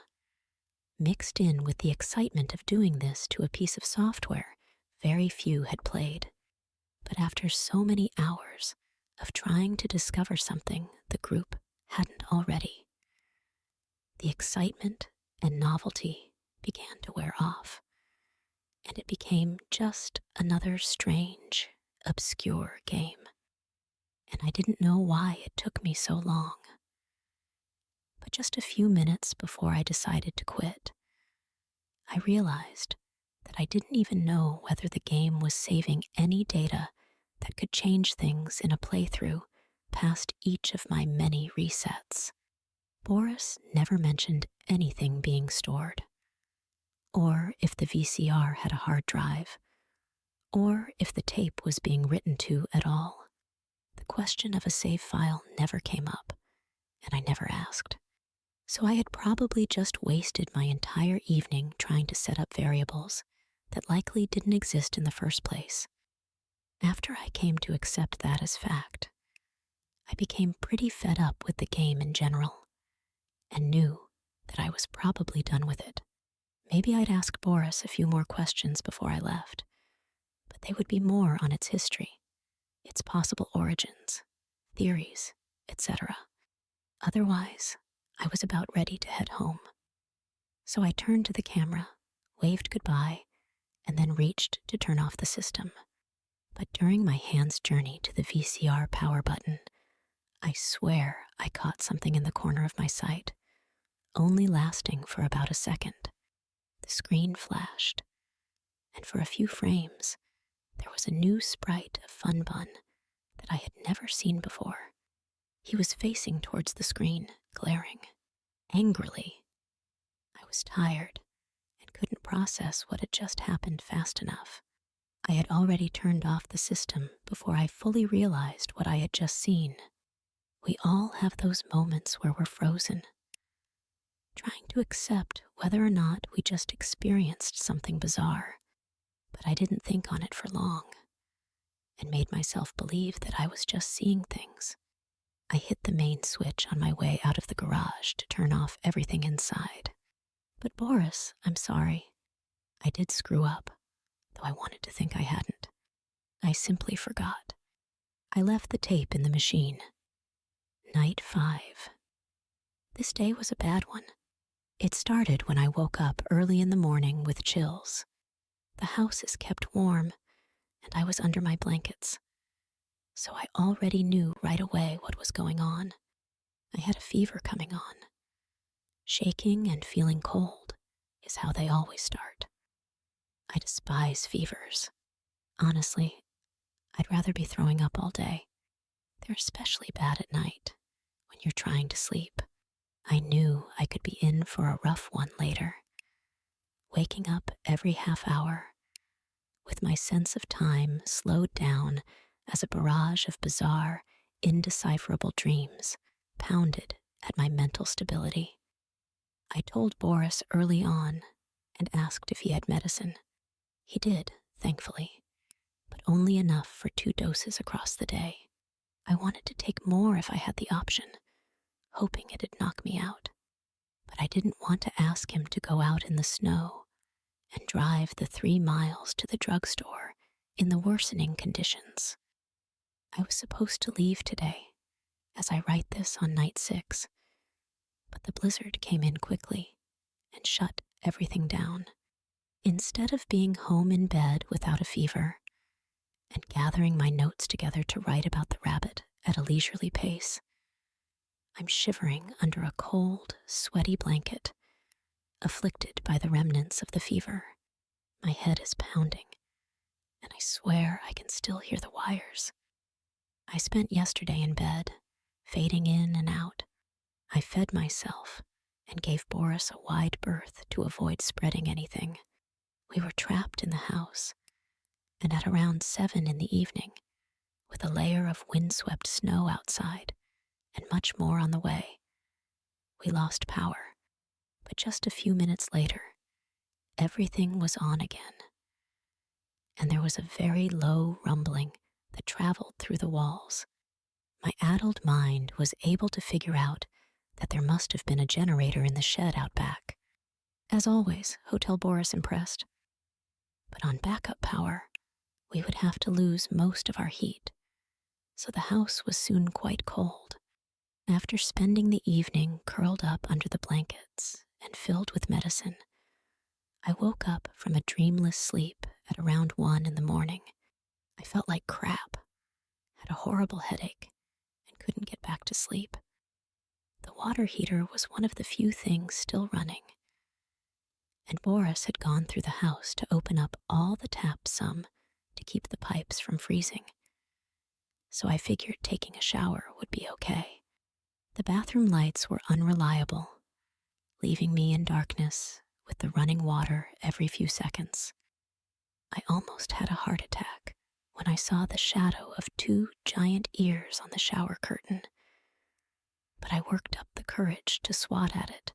Speaker 1: mixed in with the excitement of doing this to a piece of software very few had played. But after so many hours of trying to discover something the group hadn't already, the excitement and novelty began to wear off, and it became just another strange, obscure game. And I didn't know why it took me so long. But just a few minutes before I decided to quit, I realized that I didn't even know whether the game was saving any data that could change things in a playthrough past each of my many resets. Boris never mentioned anything being stored, or if the VCR had a hard drive, or if the tape was being written to at all. The question of a save file never came up, and I never asked. So I had probably just wasted my entire evening trying to set up variables that likely didn't exist in the first place. After I came to accept that as fact, I became pretty fed up with the game in general, and knew that I was probably done with it. Maybe I'd ask Boris a few more questions before I left, but they would be more on its history, its possible origins, theories, etc. Otherwise, I was about ready to head home. So I turned to the camera, waved goodbye, and then reached to turn off the system. But during my hand's journey to the VCR power button, I swear I caught something in the corner of my sight, only lasting for about a second. The screen flashed, and for a few frames, there was a new sprite of Fun Bun that I had never seen before. He was facing towards the screen, glaring, angrily. I was tired and couldn't process what had just happened fast enough. I had already turned off the system before I fully realized what I had just seen. We all have those moments where we're frozen, trying to accept whether or not we just experienced something bizarre. But I didn't think on it for long, and made myself believe that I was just seeing things. I hit the main switch on my way out of the garage to turn off everything inside. But Boris, I'm sorry. I did screw up, though I wanted to think I hadn't. I simply forgot. I left the tape in the machine. Night 5. This day was a bad one. It started when I woke up early in the morning with chills. The house is kept warm, and I was under my blankets. So I already knew right away what was going on. I had a fever coming on. Shaking and feeling cold is how they always start. I despise fevers. Honestly, I'd rather be throwing up all day. They're especially bad at night, when you're trying to sleep. I knew I could be in for a rough one later, waking up every half hour with my sense of time slowed down as a barrage of bizarre, indecipherable dreams pounded at my mental stability. I told Boris early on and asked if he had medicine. He did, thankfully, but only enough for 2 doses across the day. I wanted to take more if I had the option, hoping it'd knock me out. But I didn't want to ask him to go out in the snow and drive the 3 miles to the drugstore in the worsening conditions. I was supposed to leave today, as I write this on night 6, but the blizzard came in quickly and shut everything down. Instead of being home in bed without a fever and gathering my notes together to write about the rabbit at a leisurely pace, I'm shivering under a cold, sweaty blanket, afflicted by the remnants of the fever. My head is pounding, and I swear I can still hear the wires. I spent yesterday in bed, fading in and out. I fed myself and gave Boris a wide berth to avoid spreading anything. We were trapped in the house, and at around 7 in the evening, with a layer of windswept snow outside and much more on the way, we lost power. But just a few minutes later, everything was on again, and there was a very low rumbling that traveled through the walls. My addled mind was able to figure out that there must have been a generator in the shed out back. As always, Hotel Boris impressed. But on backup power, we would have to lose most of our heat, so the house was soon quite cold. After spending the evening curled up under the blankets and filled with medicine, I woke up from a dreamless sleep at around 1 in the morning. I felt like crap, had a horrible headache, and couldn't get back to sleep. The water heater was one of the few things still running, and Boris had gone through the house to open up all the taps some to keep the pipes from freezing. So I figured taking a shower would be okay. The bathroom lights were unreliable, leaving me in darkness with the running water every few seconds. I almost had a heart attack when I saw the shadow of 2 giant ears on the shower curtain. But I worked up the courage to swat at it,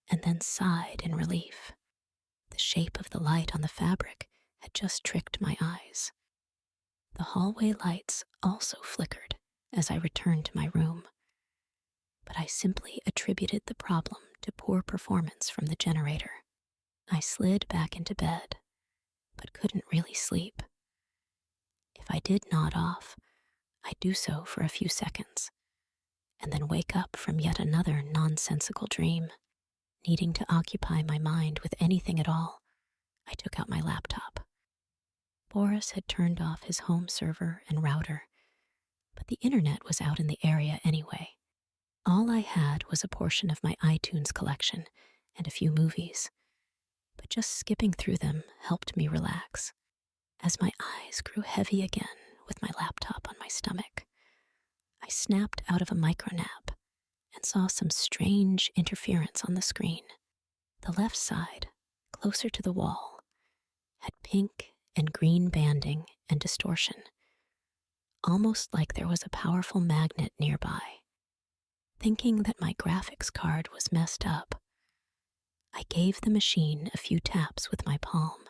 Speaker 1: and then sighed in relief. The shape of the light on the fabric had just tricked my eyes. The hallway lights also flickered as I returned to my room, but I simply attributed the problem to poor performance from the generator. I slid back into bed, but couldn't really sleep. If I did nod off, I'd do so for a few seconds, and then wake up from yet another nonsensical dream. Needing to occupy my mind with anything at all, I took out my laptop. Boris had turned off his home server and router, but the internet was out in the area anyway. All I had was a portion of my iTunes collection and a few movies, but just skipping through them helped me relax. As my eyes grew heavy again with my laptop on my stomach, I snapped out of a micronap and saw some strange interference on the screen. The left side, closer to the wall, had pink and green banding and distortion, almost like there was a powerful magnet nearby. Thinking that my graphics card was messed up, I gave the machine a few taps with my palm,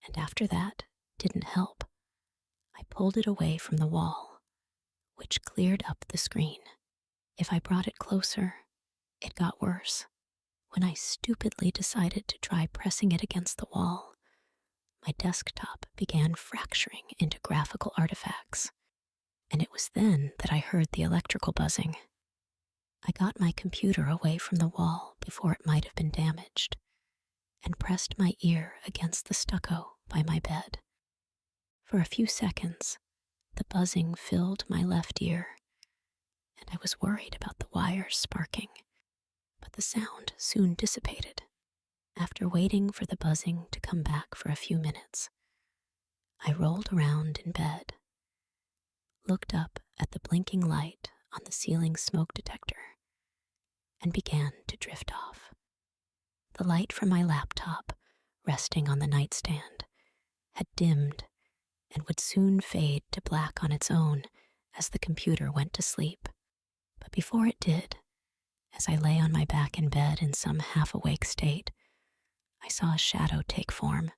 Speaker 1: and after that didn't help. I pulled it away from the wall, which cleared up the screen. If I brought it closer, it got worse. When I stupidly decided to try pressing it against the wall, my desktop began fracturing into graphical artifacts, and it was then that I heard the electrical buzzing. I got my computer away from the wall before it might have been damaged, and pressed my ear against the stucco by my bed. For a few seconds, the buzzing filled my left ear, and I was worried about the wires sparking, but the sound soon dissipated. After waiting for the buzzing to come back for a few minutes, I rolled around in bed, looked up at the blinking light on the ceiling smoke detector, and began to drift off. The light from my laptop, resting on the nightstand, had dimmed and would soon fade to black on its own as the computer went to sleep. But before it did, as I lay on my back in bed in some half-awake state, I saw a shadow take form.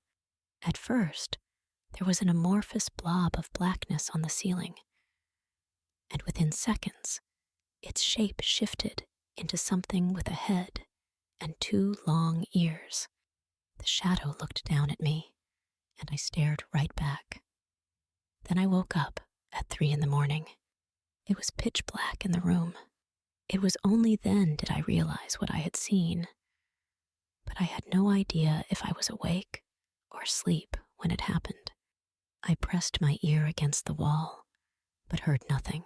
Speaker 1: At first, there was an amorphous blob of blackness on the ceiling, and within seconds, its shape shifted into something with a head and two long ears. The shadow looked down at me, and I stared right back. Then I woke up at 3 a.m. It was pitch black in the room. It was only then did I realize what I had seen, but I had no idea if I was awake or asleep when it happened. I pressed my ear against the wall, but heard nothing.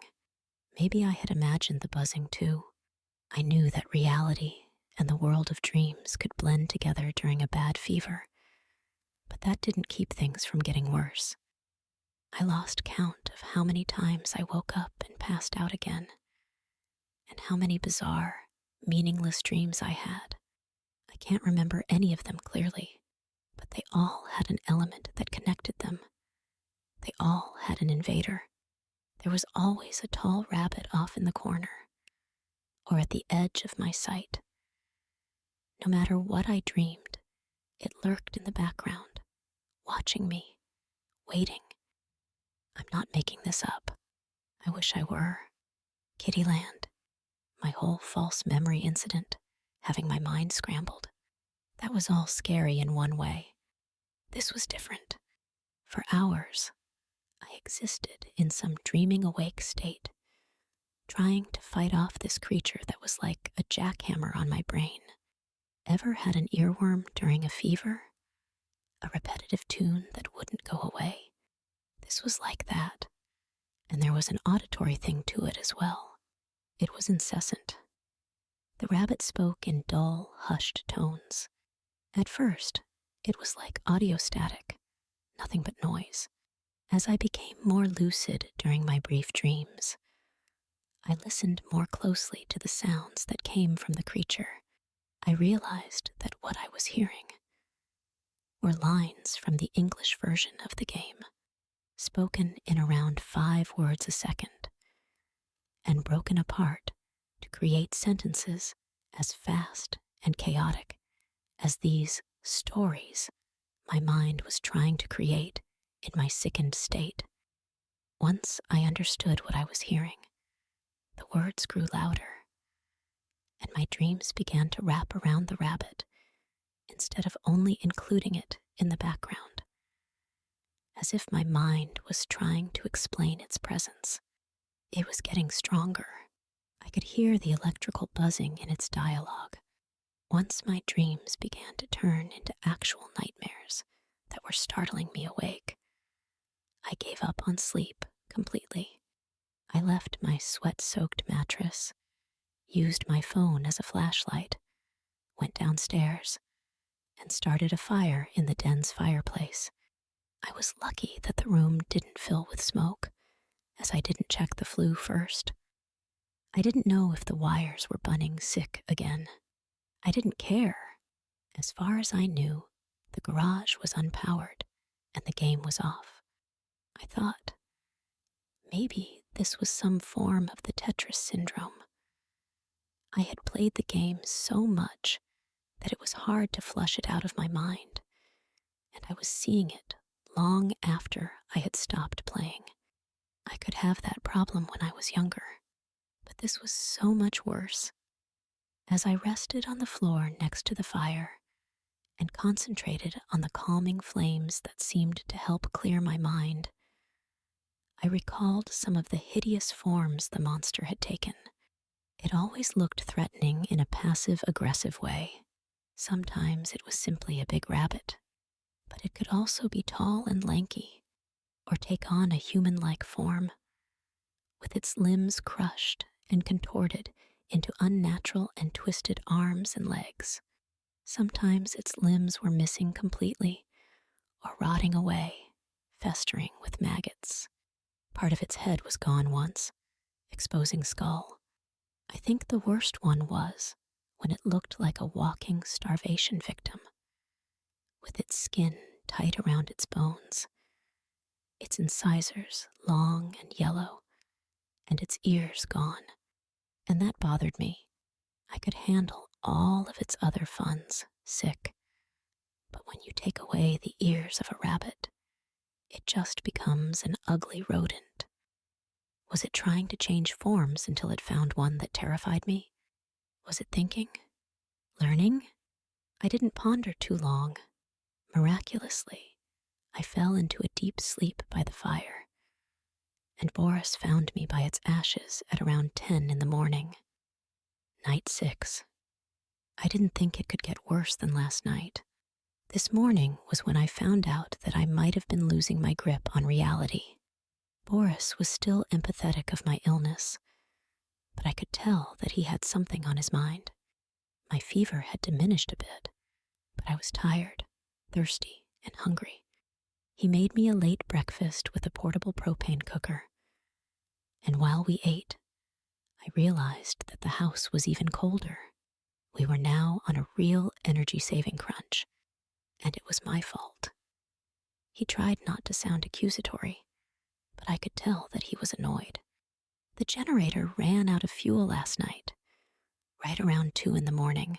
Speaker 1: Maybe I had imagined the buzzing too. I knew that reality and the world of dreams could blend together during a bad fever, but that didn't keep things from getting worse. I lost count of how many times I woke up and passed out again, and how many bizarre, meaningless dreams I had. I can't remember any of them clearly, but they all had an element that connected them. They all had an invader. There was always a tall rabbit off in the corner, or at the edge of my sight. No matter what I dreamed, it lurked in the background, watching me, waiting. I'm not making this up. I wish I were. Kittyland, my whole false memory incident, having my mind scrambled. That was all scary in one way. This was different. For hours, I existed in some dreaming awake state, trying to fight off this creature that was like a jackhammer on my brain. Ever had an earworm during a fever? A repetitive tune that wouldn't go away? This was like that, and there was an auditory thing to it as well. It was incessant. The rabbit spoke in dull, hushed tones. At first, it was like audio static, nothing but noise. As I became more lucid during my brief dreams, I listened more closely to the sounds that came from the creature. I realized that what I was hearing were lines from the English version of the game, spoken in around 5 words a second, and broken apart to create sentences as fast and chaotic as these stories my mind was trying to create in my sickened state. Once I understood what I was hearing, the words grew louder, and my dreams began to wrap around the rabbit instead of only including it in the background, as if my mind was trying to explain its presence. It was getting stronger. I could hear the electrical buzzing in its dialogue. Once my dreams began to turn into actual nightmares that were startling me awake, I gave up on sleep completely. I left my sweat-soaked mattress, used my phone as a flashlight, went downstairs, and started a fire in the den's fireplace. I was lucky that the room didn't fill with smoke, as I didn't check the flue first. I didn't know if the wires were bunning sick again. I didn't care. As far as I knew, the garage was unpowered and the game was off. I thought, maybe this was some form of the Tetris syndrome. I had played the game so much that it was hard to flush it out of my mind, and I was seeing it long after I had stopped playing. I could have that problem when I was younger, but this was so much worse. As I rested on the floor next to the fire and concentrated on the calming flames that seemed to help clear my mind, I recalled some of the hideous forms the monster had taken. It always looked threatening in a passive-aggressive way. Sometimes it was simply a big rabbit, but it could also be tall and lanky, or take on a human-like form, with its limbs crushed and contorted into unnatural and twisted arms and legs. Sometimes its limbs were missing completely, or rotting away, festering with maggots. Part of its head was gone once, exposing skull. I think the worst one was when it looked like a walking starvation victim, with its skin tight around its bones, its incisors long and yellow, and its ears gone. And that bothered me. I could handle all of its other funs, sick, but when you take away the ears of a rabbit, it just becomes an ugly rodent. Was it trying to change forms until it found one that terrified me? Was it thinking? Learning? I didn't ponder too long. Miraculously, I fell into a deep sleep by the fire, and Boris found me by its ashes at around 10 in the morning. Night 6. I didn't think it could get worse than last night. This morning was when I found out that I might have been losing my grip on reality. Boris was still empathetic of my illness, but I could tell that he had something on his mind. My fever had diminished a bit, but I was tired, thirsty, and hungry. He made me a late breakfast with a portable propane cooker, and while we ate, I realized that the house was even colder. We were now on a real energy-saving crunch, and it was my fault. He tried not to sound accusatory, but I could tell that he was annoyed. The generator ran out of fuel last night, right around 2 in the morning,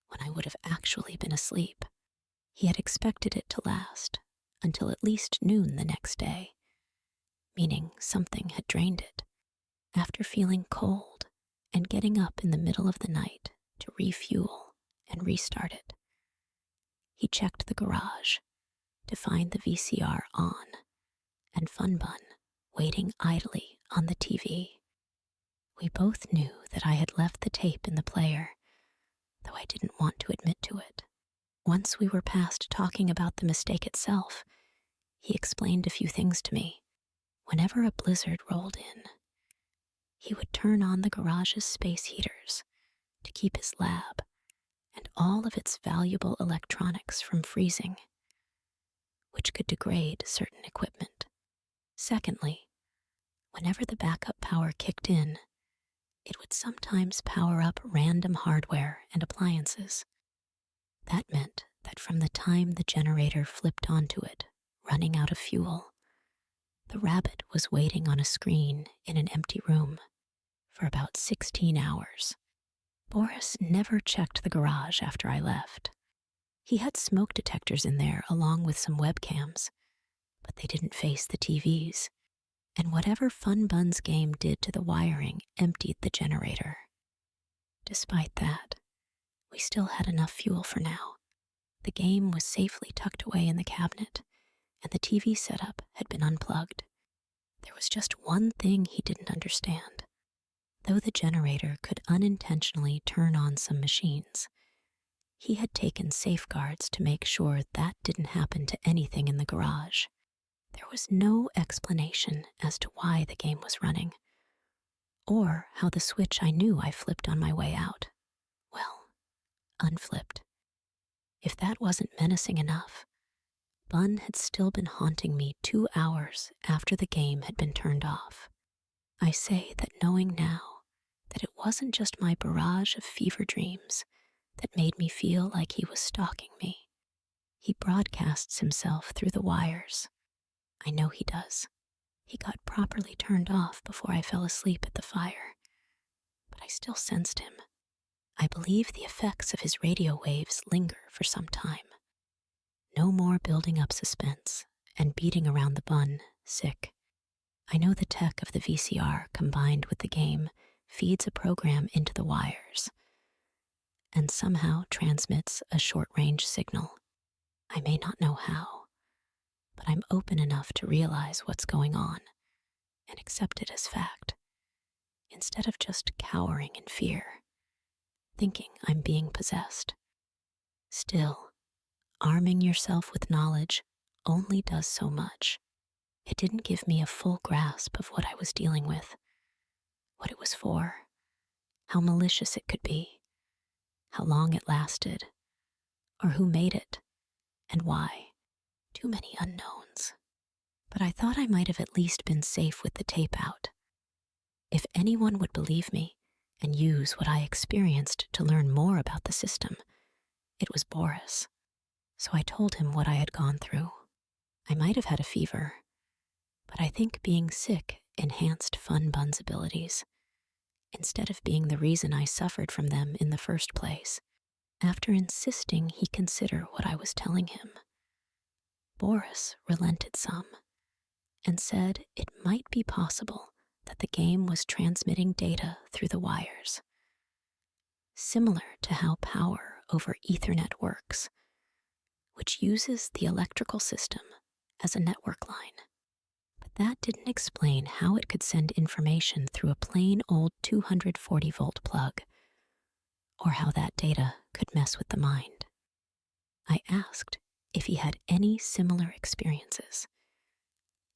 Speaker 1: when I would have actually been asleep. He had expected it to last until at least noon the next day, meaning something had drained it. After feeling cold and getting up in the middle of the night to refuel and restart it, he checked the garage to find the VCR on and Fun Bun waiting idly on the TV. We both knew that I had left the tape in the player, though I didn't want to admit to it. Once we were past talking about the mistake itself, he explained a few things to me. Whenever a blizzard rolled in, he would turn on the garage's space heaters to keep his lab and all of its valuable electronics from freezing, which could degrade certain equipment. Secondly, whenever the backup power kicked in, it would sometimes power up random hardware and appliances. That meant that from the time the generator flipped onto it, running out of fuel, the rabbit was waiting on a screen in an empty room for about 16 hours. Boris never checked the garage after I left. He had smoke detectors in there along with some webcams, but they didn't face the TVs, and whatever Fun Bun's game did to the wiring emptied the generator. Despite that, we still had enough fuel for now. The game was safely tucked away in the cabinet, and the TV setup had been unplugged. There was just one thing he didn't understand. Though the generator could unintentionally turn on some machines, he had taken safeguards to make sure that didn't happen to anything in the garage. There was no explanation as to why the game was running, or how the switch I knew I flipped on my way out, well, unflipped. If that wasn't menacing enough, Bun had still been haunting me 2 hours after the game had been turned off. I say that knowing now that it wasn't just my barrage of fever dreams that made me feel like he was stalking me. He broadcasts himself through the wires. I know he does. He got properly turned off before I fell asleep at the fire, but I still sensed him. I believe the effects of his radio waves linger for some time. No more building up suspense and beating around the bun, sick. I know the tech of the VCR combined with the game feeds a program into the wires and somehow transmits a short-range signal. I may not know how, but I'm open enough to realize what's going on and accept it as fact, instead of just cowering in fear, thinking I'm being possessed. Still, arming yourself with knowledge only does so much. It didn't give me a full grasp of what I was dealing with, what it was for, how malicious it could be, how long it lasted, or who made it, and why. Too many unknowns. But I thought I might have at least been safe with the tape out. If anyone would believe me and use what I experienced to learn more about the system. It was Boris. So I told him what I had gone through. I might have had a fever, but I think being sick enhanced Fun Bun's abilities, instead of being the reason I suffered from them in the first place. After insisting he consider what I was telling him, Boris relented some and said it might be possible that the game was transmitting data through the wires, similar to how power over Ethernet works, which uses the electrical system as a network line. But that didn't explain how it could send information through a plain old 240-volt plug, or how that data could mess with the mind. I asked if he had any similar experiences,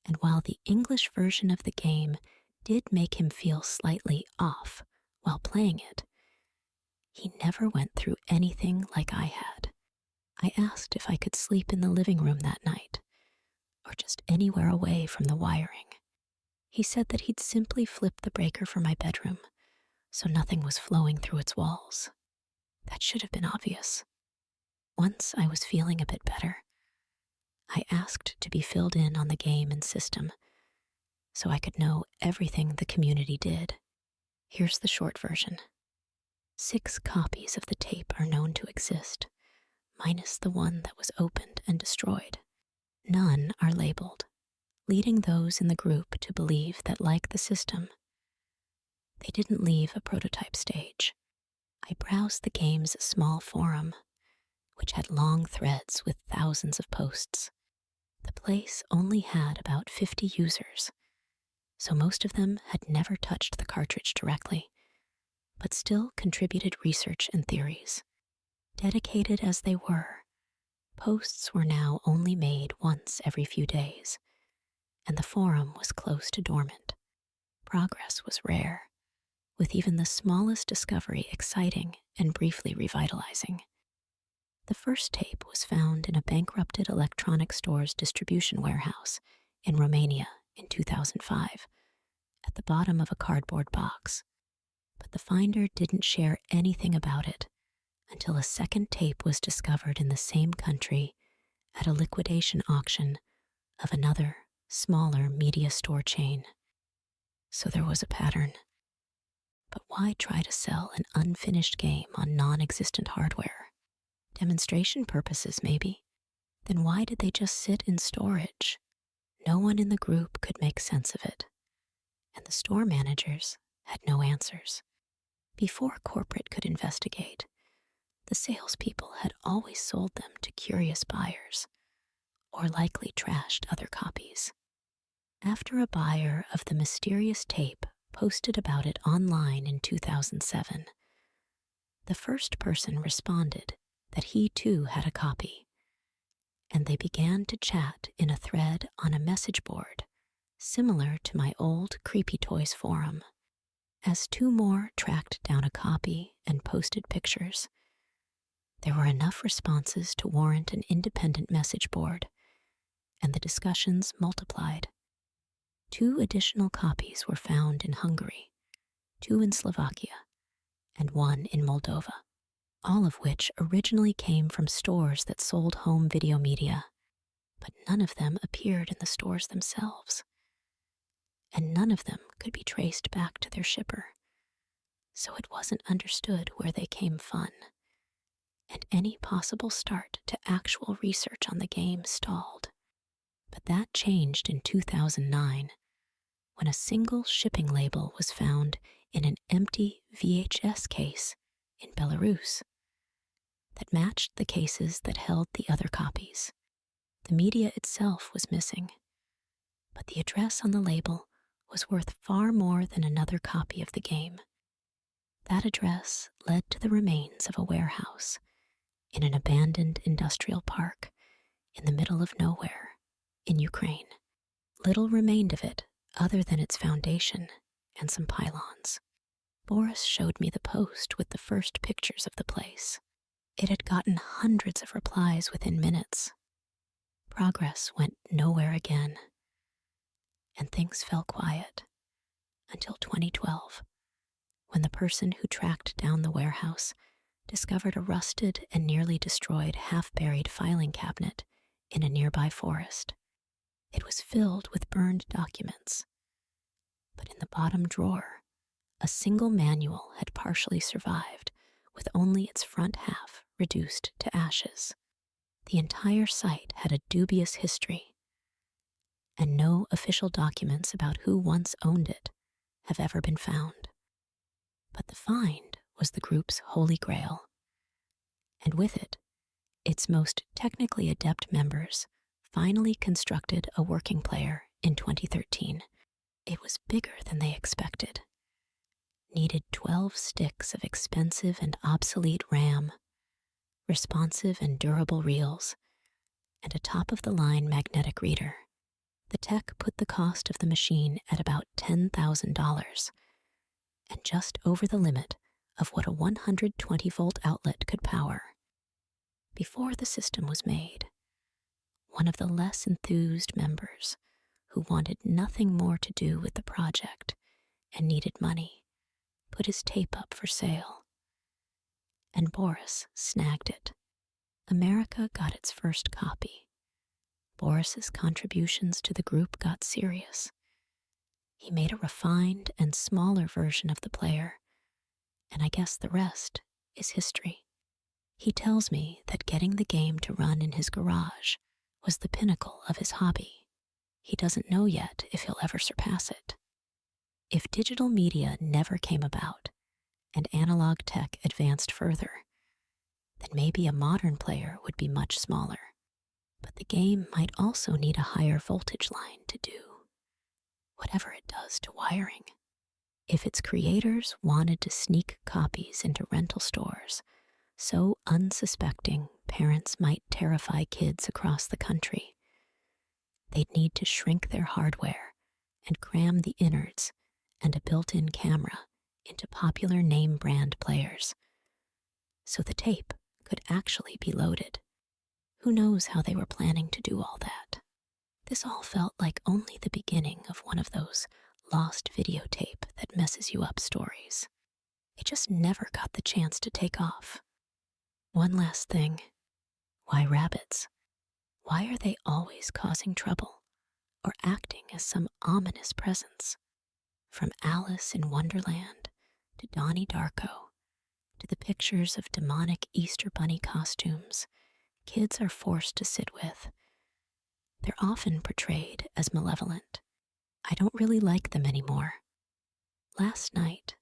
Speaker 1: and while the English version of the game did make him feel slightly off while playing it, he never went through anything like I had. I asked if I could sleep in the living room that night, or just anywhere away from the wiring. He said that he'd simply flip the breaker for my bedroom, so nothing was flowing through its walls. That should have been obvious. Once I was feeling a bit better, I asked to be filled in on the game and system, so I could know everything the community did. Here's the short version. 6 copies of the tape are known to exist, minus the one that was opened and destroyed. None are labeled, leading those in the group to believe that, like the system, they didn't leave a prototype stage. I browsed the game's small forum, which had long threads with thousands of posts. The place only had about 50 users, so most of them had never touched the cartridge directly, but still contributed research and theories. Dedicated as they were, posts were now only made once every few days, and the forum was close to dormant. Progress was rare, with even the smallest discovery exciting and briefly revitalizing. The first tape was found in a bankrupted electronic store's distribution warehouse in Romania in 2005, at the bottom of a cardboard box. But the finder didn't share anything about it until a second tape was discovered in the same country at a liquidation auction of another, smaller media store chain. So there was a pattern. But why try to sell an unfinished game on non-existent hardware? Demonstration purposes, maybe. Then why did they just sit in storage? No one in the group could make sense of it, and the store managers had no answers. Before corporate could investigate, the salespeople had always sold them to curious buyers, or likely trashed other copies. After a buyer of the mysterious tape posted about it online in 2007, the first person responded that he too had a copy, and they began to chat in a thread on a message board similar to my old Creepy Toys forum. As 2 more tracked down a copy and posted pictures, there were enough responses to warrant an independent message board, and the discussions multiplied. 2 additional copies were found in Hungary, 2 in Slovakia, and 1 in Moldova, all of which originally came from stores that sold home video media, but none of them appeared in the stores themselves, and none of them could be traced back to their shipper, so it wasn't understood where they came from, and any possible start to actual research on the game stalled. But that changed in 2009, when a single shipping label was found in an empty VHS case in Belarus that matched the cases that held the other copies. The media itself was missing, but the address on the label was worth far more than another copy of the game. That address led to the remains of a warehouse in an abandoned industrial park in the middle of nowhere in Ukraine. Little remained of it other than its foundation and some pylons. Boris showed me the post with the first pictures of the place. It had gotten hundreds of replies within minutes. Progress went nowhere again, and things fell quiet until 2012, when the person who tracked down the warehouse discovered a rusted and nearly destroyed half-buried filing cabinet in a nearby forest. It was filled with burned documents, but in the bottom drawer, a single manual had partially survived, with only its front half reduced to ashes. The entire site had a dubious history, and no official documents about who once owned it have ever been found. But the find was the group's holy grail, and with it, its most technically adept members finally constructed a working player in 2013. It was bigger than they expected. Needed 12 sticks of expensive and obsolete RAM, responsive and durable reels, and a top-of-the-line magnetic reader. The tech put the cost of the machine at about $10,000, and just over the limit of what a 120-volt outlet could power. Before the system was made, one of the less enthused members, who wanted nothing more to do with the project and needed money, put his tape up for sale. And Boris snagged it. America got its first copy. Boris's contributions to the group got serious. He made a refined and smaller version of the player, and I guess the rest is history. He tells me that getting the game to run in his garage was the pinnacle of his hobby. He doesn't know yet if he'll ever surpass it. If digital media never came about and analog tech advanced further, then maybe a modern player would be much smaller. But the game might also need a higher voltage line to do whatever it does to wiring. If its creators wanted to sneak copies into rental stores, so unsuspecting parents might terrify kids across the country, they'd need to shrink their hardware and cram the innards and a built-in camera into popular name brand players, so the tape could actually be loaded. Who knows how they were planning to do all that? This all felt like only the beginning of one of those lost videotape that messes you up stories. It just never got the chance to take off. One last thing. Why rabbits? Why are they always causing trouble or acting as some ominous presence? From Alice in Wonderland to Donnie Darko to the pictures of demonic Easter bunny costumes kids are forced to sit with, they're often portrayed as malevolent. I don't really like them anymore. Last night,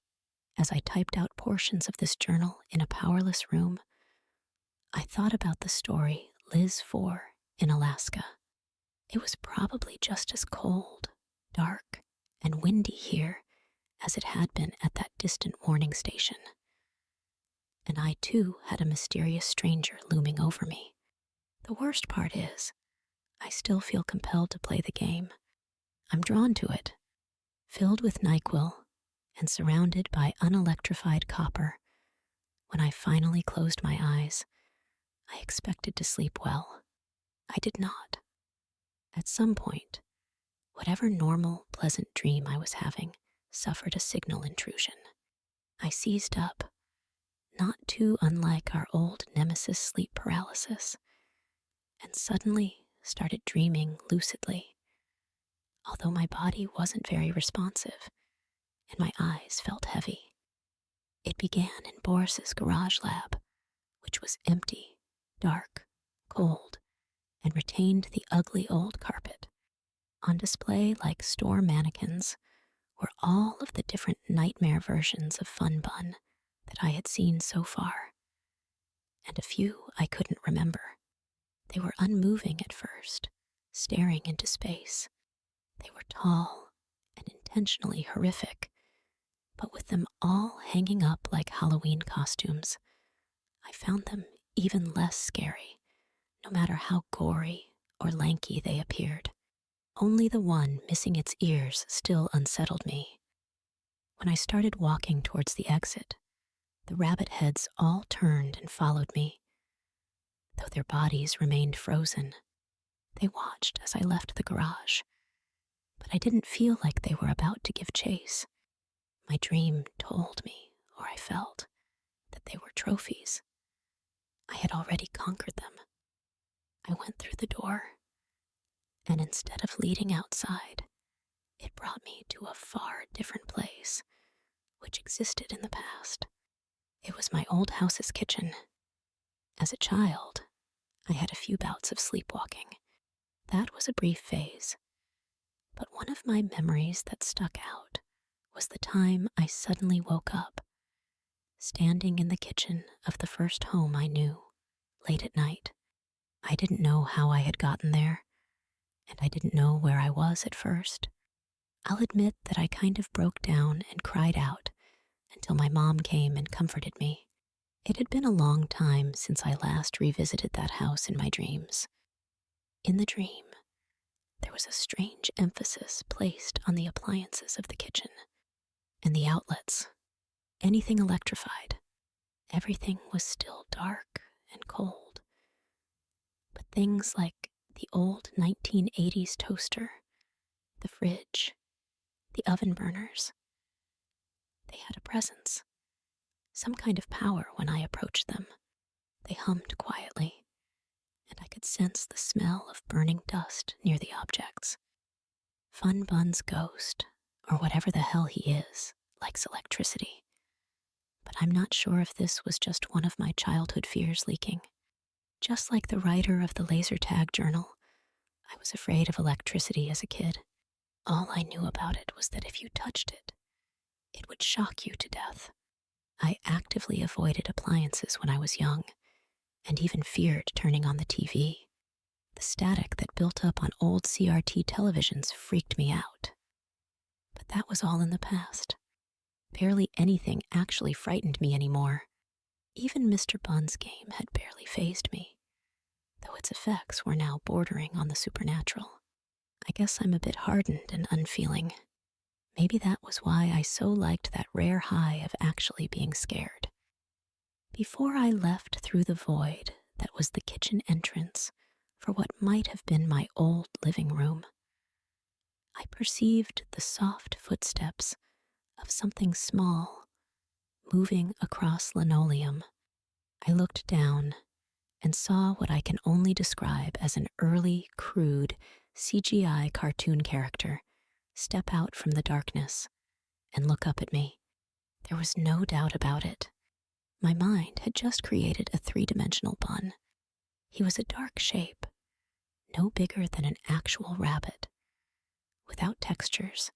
Speaker 1: as I typed out portions of this journal in a powerless room, I thought about the story Liz 4 in Alaska. It was probably just as cold, dark, and windy here as it had been at that distant warning station. And I too had a mysterious stranger looming over me. The worst part is, I still feel compelled to play the game. I'm drawn to it, filled with NyQuil and surrounded by unelectrified copper. When I finally closed my eyes, I expected to sleep well. I did not. At some point, whatever normal, pleasant dream I was having suffered a signal intrusion. I seized up, not too unlike our old nemesis sleep paralysis, and suddenly started dreaming lucidly, although my body wasn't very responsive and my eyes felt heavy. It began in Boris's garage lab, which was empty, dark, cold, and retained the ugly old carpet. On display like store mannequins were all of the different nightmare versions of Fun Bun that I had seen so far, and a few I couldn't remember. They were unmoving at first, staring into space. They were tall and intentionally horrific, but with them all hanging up like Halloween costumes, I found them even less scary, no matter how gory or lanky they appeared. Only the one missing its ears still unsettled me. When I started walking towards the exit, the rabbit heads all turned and followed me. Though their bodies remained frozen, they watched as I left the garage, but I didn't feel like they were about to give chase. My dream told me, or I felt, that they were trophies. I had already conquered them. I went through the door, and instead of leading outside, it brought me to a far different place, which existed in the past. It was my old house's kitchen. As a child, I had a few bouts of sleepwalking. That was a brief phase. But one of my memories that stuck out was the time I suddenly woke up, standing in the kitchen of the first home I knew, late at night. I didn't know how I had gotten there, and I didn't know where I was at first. I'll admit that I kind of broke down and cried out until my mom came and comforted me. It had been a long time since I last revisited that house in my dreams. In the dream, there was a strange emphasis placed on the appliances of the kitchen and the outlets, anything electrified. Everything was still dark and cold. But things like the old 1980s toaster, the fridge, the oven burners, they had a presence, some kind of power when I approached them. They hummed quietly, and I could sense the smell of burning dust near the objects. Fun Bun's ghost, or whatever the hell he is, likes electricity. But I'm not sure if this was just one of my childhood fears leaking. Just like the writer of the laser tag journal, I was afraid of electricity as a kid. All I knew about it was that if you touched it, it would shock you to death. I actively avoided appliances when I was young, and even feared turning on the TV. The static that built up on old CRT televisions freaked me out. But that was all in the past. Barely anything actually frightened me anymore. Even Mr. Bun's game had barely fazed me, though its effects were now bordering on the supernatural. I guess I'm a bit hardened and unfeeling. Maybe that was why I so liked that rare high of actually being scared. Before I left through the void that was the kitchen entrance for what might have been my old living room, I perceived the soft footsteps of something small moving across linoleum. I looked down and saw what I can only describe as an early, crude CGI cartoon character step out from the darkness and look up at me. There was no doubt about it. My mind had just created a three-dimensional bun. He was a dark shape, no bigger than an actual rabbit, without textures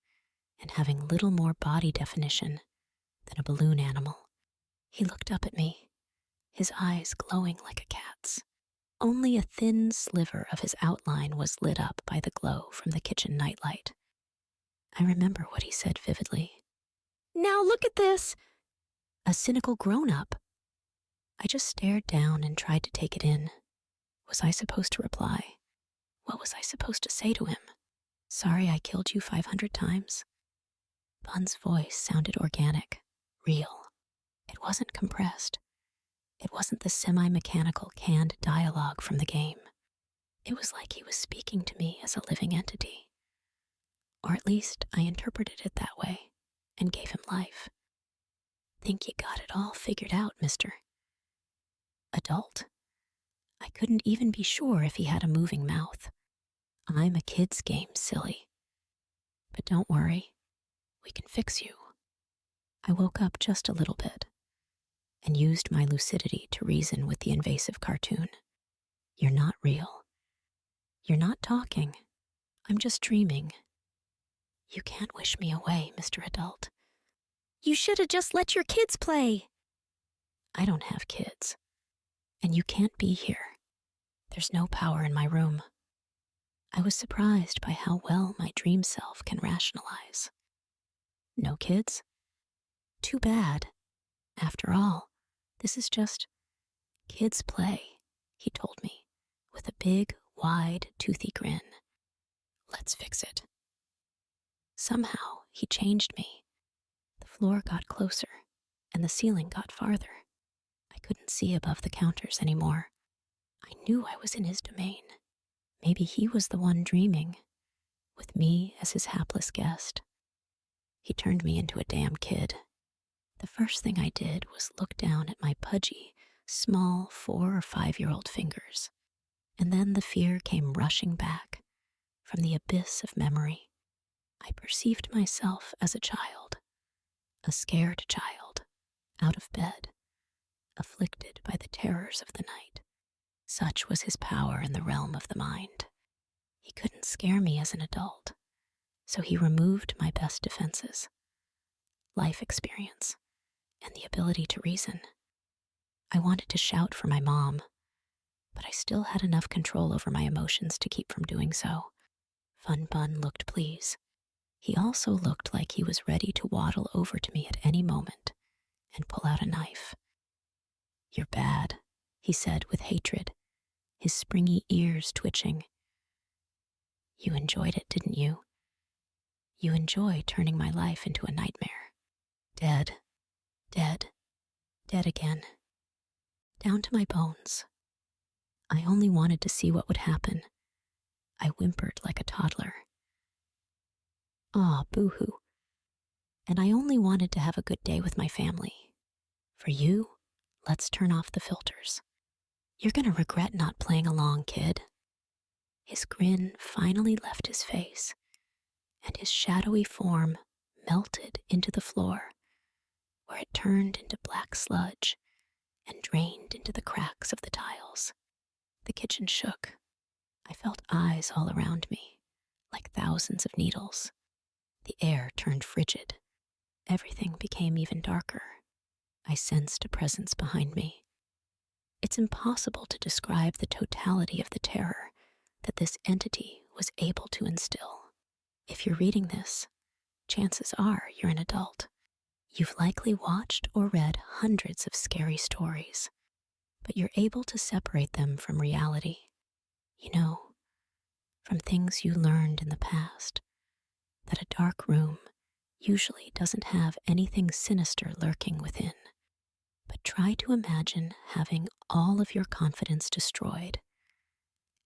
Speaker 1: and having little more body definition than a balloon animal. He looked up at me, his eyes glowing like a cat's. Only a thin sliver of his outline was lit up by the glow from the kitchen nightlight. I remember what he said vividly. "Now look at this!" A cynical grown-up. I just stared down and tried to take it in. Was I supposed to reply? What was I supposed to say to him? Sorry I killed you 500 times? Bun's voice sounded organic, real. It wasn't compressed. It wasn't the semi-mechanical canned dialogue from the game. It was like he was speaking to me as a living entity. Or at least I interpreted it that way and gave him life. Think you got it all figured out, Mr. Adult? I couldn't even be sure if he had a moving mouth. I'm a kid's game, silly. But don't worry, we can fix you. I woke up just a little bit and used my lucidity to reason with the invasive cartoon. You're not real. You're not talking. I'm just dreaming. You can't wish me away, Mr. Adult. You should have just let your kids play. I don't have kids, and you can't be here. There's no power in my room. I was surprised by how well my dream self can rationalize. No kids? Too bad. After all, this is just kids play, he told me, with a big, wide, toothy grin. Let's fix it. Somehow, he changed me. The floor got closer, and the ceiling got farther. I couldn't see above the counters anymore. I knew I was in his domain. Maybe he was the one dreaming, with me as his hapless guest. He turned me into a damn kid. The first thing I did was look down at my pudgy, small 4 or 5-year-old fingers. And then the fear came rushing back from the abyss of memory. I perceived myself as a child, a scared child, out of bed, afflicted by the terrors of the night. Such was his power in the realm of the mind. He couldn't scare me as an adult, so he removed my best defenses, life experience, and the ability to reason. I wanted to shout for my mom, but I still had enough control over my emotions to keep from doing so. Fun Bun looked pleased. He also looked like he was ready to waddle over to me at any moment and pull out a knife. "You're bad," he said with hatred, his springy ears twitching. "You enjoyed it, didn't you? You enjoy turning my life into a nightmare. Dead, dead, dead again. Down to my bones. I only wanted to see what would happen." I whimpered like a toddler. "Aw, boo-hoo. And I only wanted to have a good day with my family. For you, let's turn off the filters. You're gonna regret not playing along, kid." His grin finally left his face, and his shadowy form melted into the floor, where it turned into black sludge and drained into the cracks of the tiles. The kitchen shook. I felt eyes all around me, like thousands of needles. The air turned frigid. Everything became even darker. I sensed a presence behind me. It's impossible to describe the totality of the terror that this entity was able to instill. If you're reading this, chances are you're an adult. You've likely watched or read hundreds of scary stories, but you're able to separate them from reality. You know, from things you learned in the past, that a dark room usually doesn't have anything sinister lurking within. But try to imagine having all of your confidence destroyed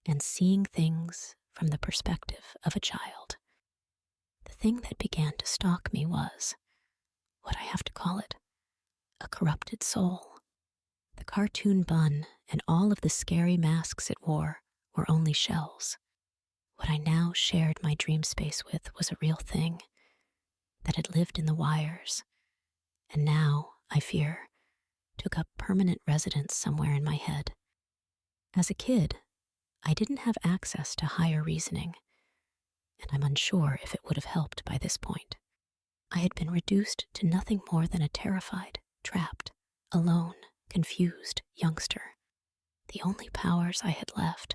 Speaker 1: and seeing things from the perspective of a child. The thing that began to stalk me was, what I have to call it, a corrupted soul. The cartoon bun and all of the scary masks it wore were only shells. What I now shared my dream space with was a real thing that had lived in the wires, and now, I fear, took up permanent residence somewhere in my head. As a kid, I didn't have access to higher reasoning, and I'm unsure if it would have helped by this point. I had been reduced to nothing more than a terrified, trapped, alone, confused youngster. The only powers I had left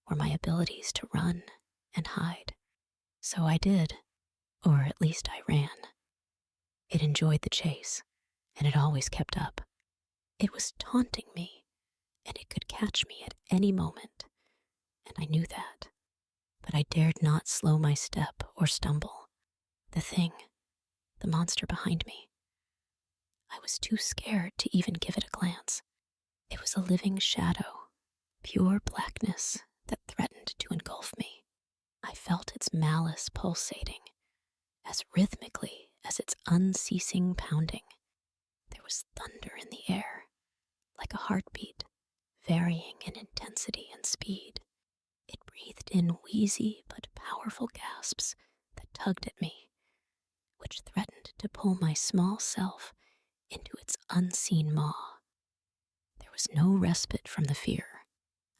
Speaker 1: were my abilities to run and hide. So I did, or at least I ran. It enjoyed the chase, and it always kept up. It was taunting me, and it could catch me at any moment, and I knew that. But I dared not slow my step or stumble. The thing, the monster behind me, I was too scared to even give it a glance. It was a living shadow, pure blackness that threatened to engulf me. I felt its malice pulsating, as rhythmically as its unceasing pounding. There was thunder in the air, like a heartbeat, varying in intensity and speed. It breathed in wheezy but powerful gasps that tugged at me, which threatened to pull my small self into its unseen maw. There was no respite from the fear.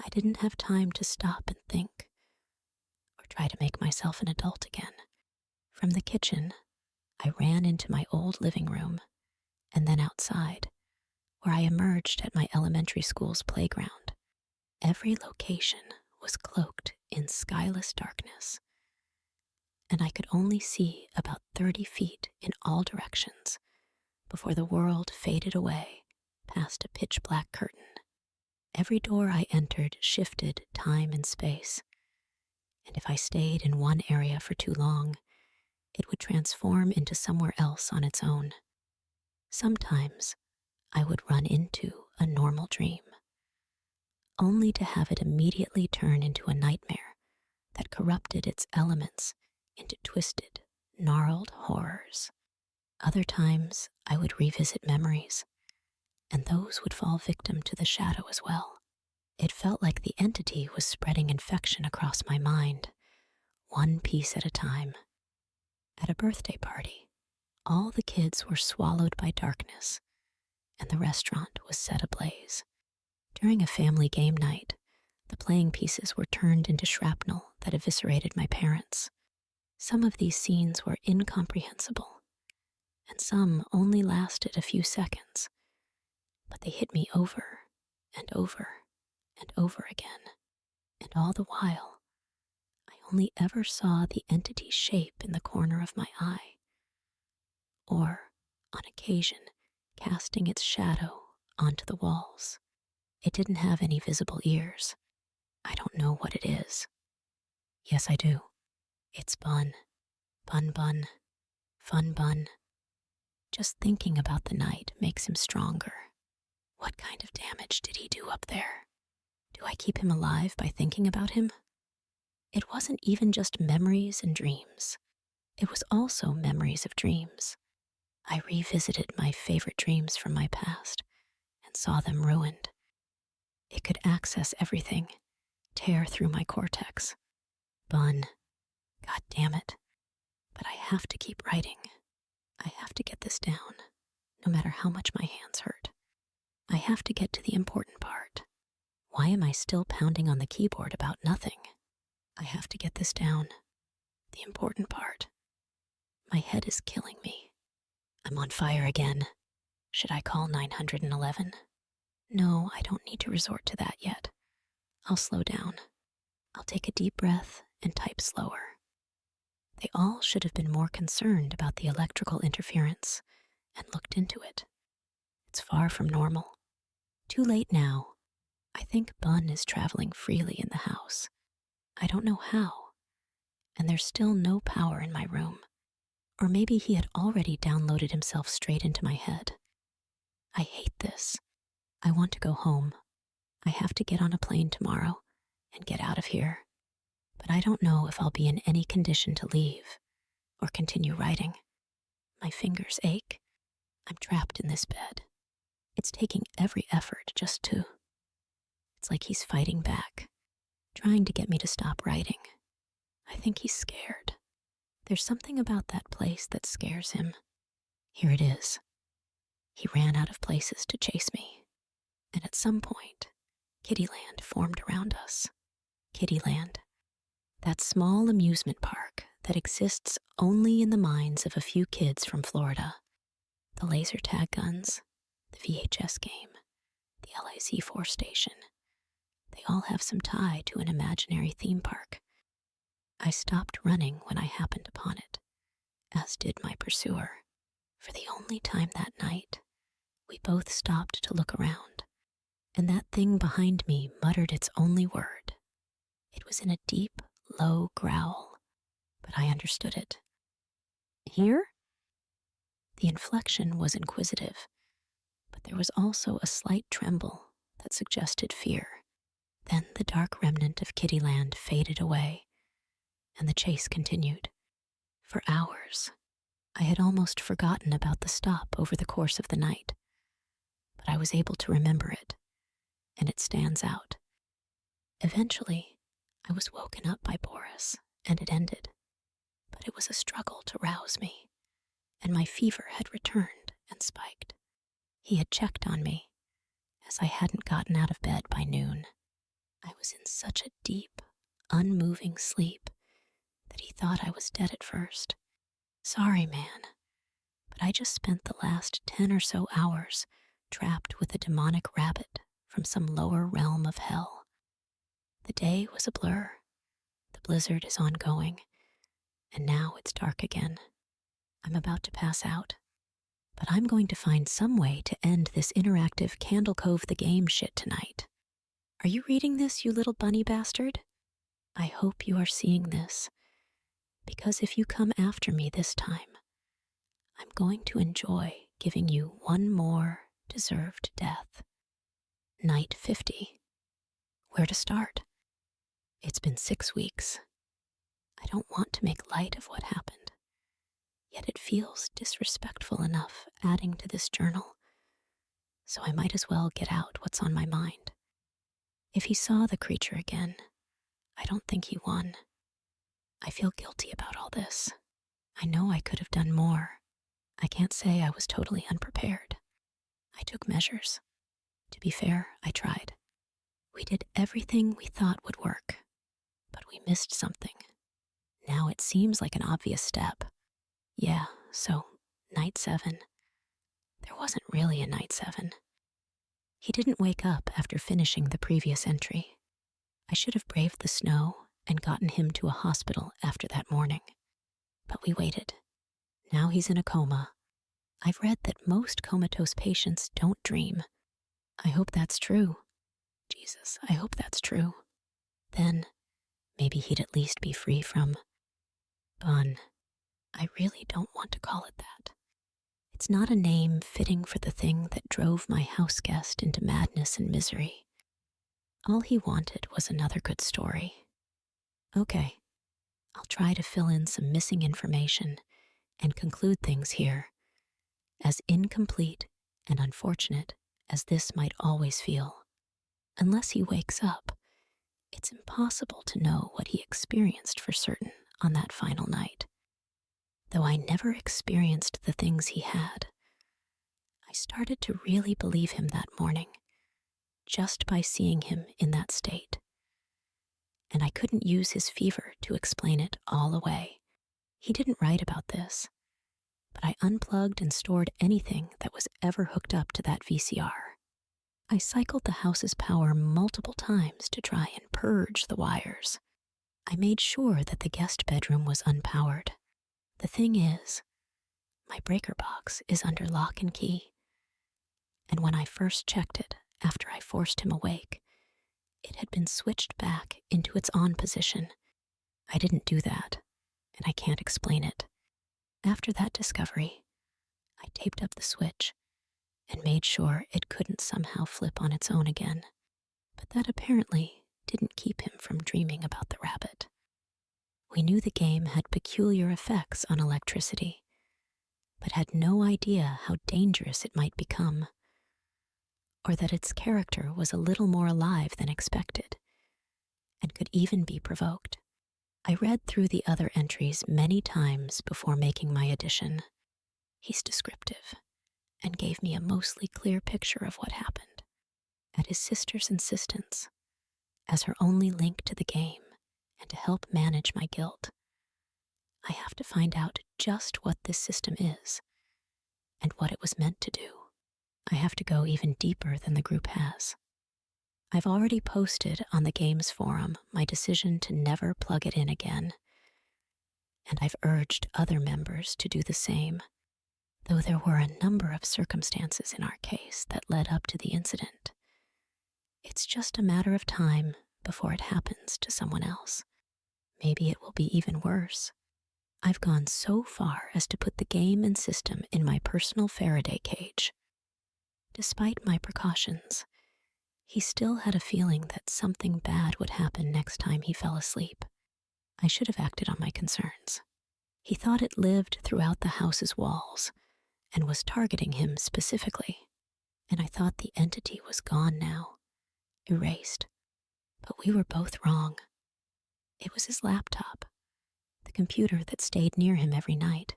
Speaker 1: I didn't have time to stop and think, or try to make myself an adult again. From the kitchen, I ran into my old living room, and then outside, where I emerged at my elementary school's playground. Every location was cloaked in skyless darkness, and I could only see about 30 feet in all directions before the world faded away past a pitch-black curtain. Every door I entered shifted time and space, and if I stayed in one area for too long, it would transform into somewhere else on its own. Sometimes I would run into a normal dream, only to have it immediately turn into a nightmare that corrupted its elements into twisted, gnarled horrors. Other times, I would revisit memories, and those would fall victim to the shadow as well. It felt like the entity was spreading infection across my mind, one piece at a time. At a birthday party, all the kids were swallowed by darkness, and the restaurant was set ablaze. During a family game night, the playing pieces were turned into shrapnel that eviscerated my parents. Some of these scenes were incomprehensible, and some only lasted a few seconds, but they hit me over and over and over again. And all the while, I only ever saw the entity's shape in the corner of my eye, or, on occasion, casting its shadow onto the walls. It didn't have any visible ears. I don't know what it is. Yes, I do. It's Bun. Bun Bun. Fun Bun. Just thinking about the night makes him stronger. What kind of damage did he do up there? Do I keep him alive by thinking about him? It wasn't even just memories and dreams. It was also memories of dreams. I revisited my favorite dreams from my past and saw them ruined. It could access everything, tear through my cortex. Bun. God damn it. But I have to keep writing. I have to get this down, no matter how much my hands hurt. I have to get to the important part. Why am I still pounding on the keyboard about nothing? I have to get this down. The important part. My head is killing me. I'm on fire again. Should I call 911? No, I don't need to resort to that yet. I'll slow down. I'll take a deep breath and type slower. They all should have been more concerned about the electrical interference and looked into it. It's far from normal. Too late now. I think Bun is traveling freely in the house. I don't know how, and there's still no power in my room. Or maybe he had already downloaded himself straight into my head. I hate this. I want to go home. I have to get on a plane tomorrow and get out of here. But I don't know if I'll be in any condition to leave or continue writing. My fingers ache. I'm trapped in this bed. It's taking every effort just to. It's like he's fighting back, trying to get me to stop writing. I think he's scared. There's something about that place that scares him. Here it is. He ran out of places to chase me. And at some point, Kittyland formed around us. Kittyland. That small amusement park that exists only in the minds of a few kids from Florida. The laser tag guns, the VHS game, the LIZ-4 station. They all have some tie to an imaginary theme park. I stopped running when I happened upon it, as did my pursuer. For the only time that night, we both stopped to look around, and that thing behind me muttered its only word. It was in a deep, low growl, but I understood it. Here? The inflection was inquisitive, but there was also a slight tremble that suggested fear. Then the dark remnant of Kittyland faded away, and the chase continued. For hours, I had almost forgotten about the stop over the course of the night, but I was able to remember it, and it stands out. Eventually, I was woken up by Boris, and it ended, but it was a struggle to rouse me, and my fever had returned and spiked. He had checked on me, as I hadn't gotten out of bed by noon. I was in such a deep, unmoving sleep that he thought I was dead at first. Sorry, man, but I just spent the last 10 or so hours trapped with a demonic rabbit from some lower realm of hell. The day was a blur. The blizzard is ongoing, and now it's dark again. I'm about to pass out, but I'm going to find some way to end this interactive Candle Cove the Game shit tonight. Are you reading this, you little bunny bastard? I hope you are seeing this, because if you come after me this time, I'm going to enjoy giving you one more deserved death. Night 50. Where to start? It's been 6 weeks. I don't want to make light of what happened, yet it feels disrespectful enough adding to this journal, so I might as well get out what's on my mind. If he saw the creature again, I don't think he won. I feel guilty about all this. I know I could have done more. I can't say I was totally unprepared. I took measures. To be fair, I tried. We did everything we thought would work, but we missed something. Now it seems like an obvious step. Yeah, so night 7. There wasn't really a night 7. He didn't wake up after finishing the previous entry. I should have braved the snow and gotten him to a hospital after that morning. But we waited. Now he's in a coma. I've read that most comatose patients don't dream. I hope that's true. Jesus, I hope that's true. Then, maybe he'd at least be free from Bun. I really don't want to call it that. It's not a name fitting for the thing that drove my house guest into madness and misery. All he wanted was another good story. Okay, I'll try to fill in some missing information and conclude things here. As incomplete and unfortunate as this might always feel, unless he wakes up, it's impossible to know what he experienced for certain on that final night. Though I never experienced the things he had, I started to really believe him that morning, just by seeing him in that state. And I couldn't use his fever to explain it all away. He didn't write about this, but I unplugged and stored anything that was ever hooked up to that VCR. I cycled the house's power multiple times to try and purge the wires. I made sure that the guest bedroom was unpowered. The thing is, my breaker box is under lock and key. And when I first checked it after I forced him awake, it had been switched back into its on position. I didn't do that, and I can't explain it. After that discovery, I taped up the switch and made sure it couldn't somehow flip on its own again. But that apparently didn't keep him from dreaming about the rabbit. We knew the game had peculiar effects on electricity, but had no idea how dangerous it might become, or that its character was a little more alive than expected, and could even be provoked. I read through the other entries many times before making my addition. He's descriptive, and gave me a mostly clear picture of what happened. At his sister's insistence, as her only link to the game, and to help manage my guilt, I have to find out just what this system is, and what it was meant to do. I have to go even deeper than the group has. I've already posted on the game's forum my decision to never plug it in again, and I've urged other members to do the same, though there were a number of circumstances in our case that led up to the incident. It's just a matter of time before it happens to someone else. Maybe it will be even worse. I've gone so far as to put the game and system in my personal Faraday cage. Despite my precautions, he still had a feeling that something bad would happen next time he fell asleep. I should have acted on my concerns. He thought it lived throughout the house's walls and was targeting him specifically, and I thought the entity was gone now, erased. But we were both wrong. It was his laptop, the computer that stayed near him every night,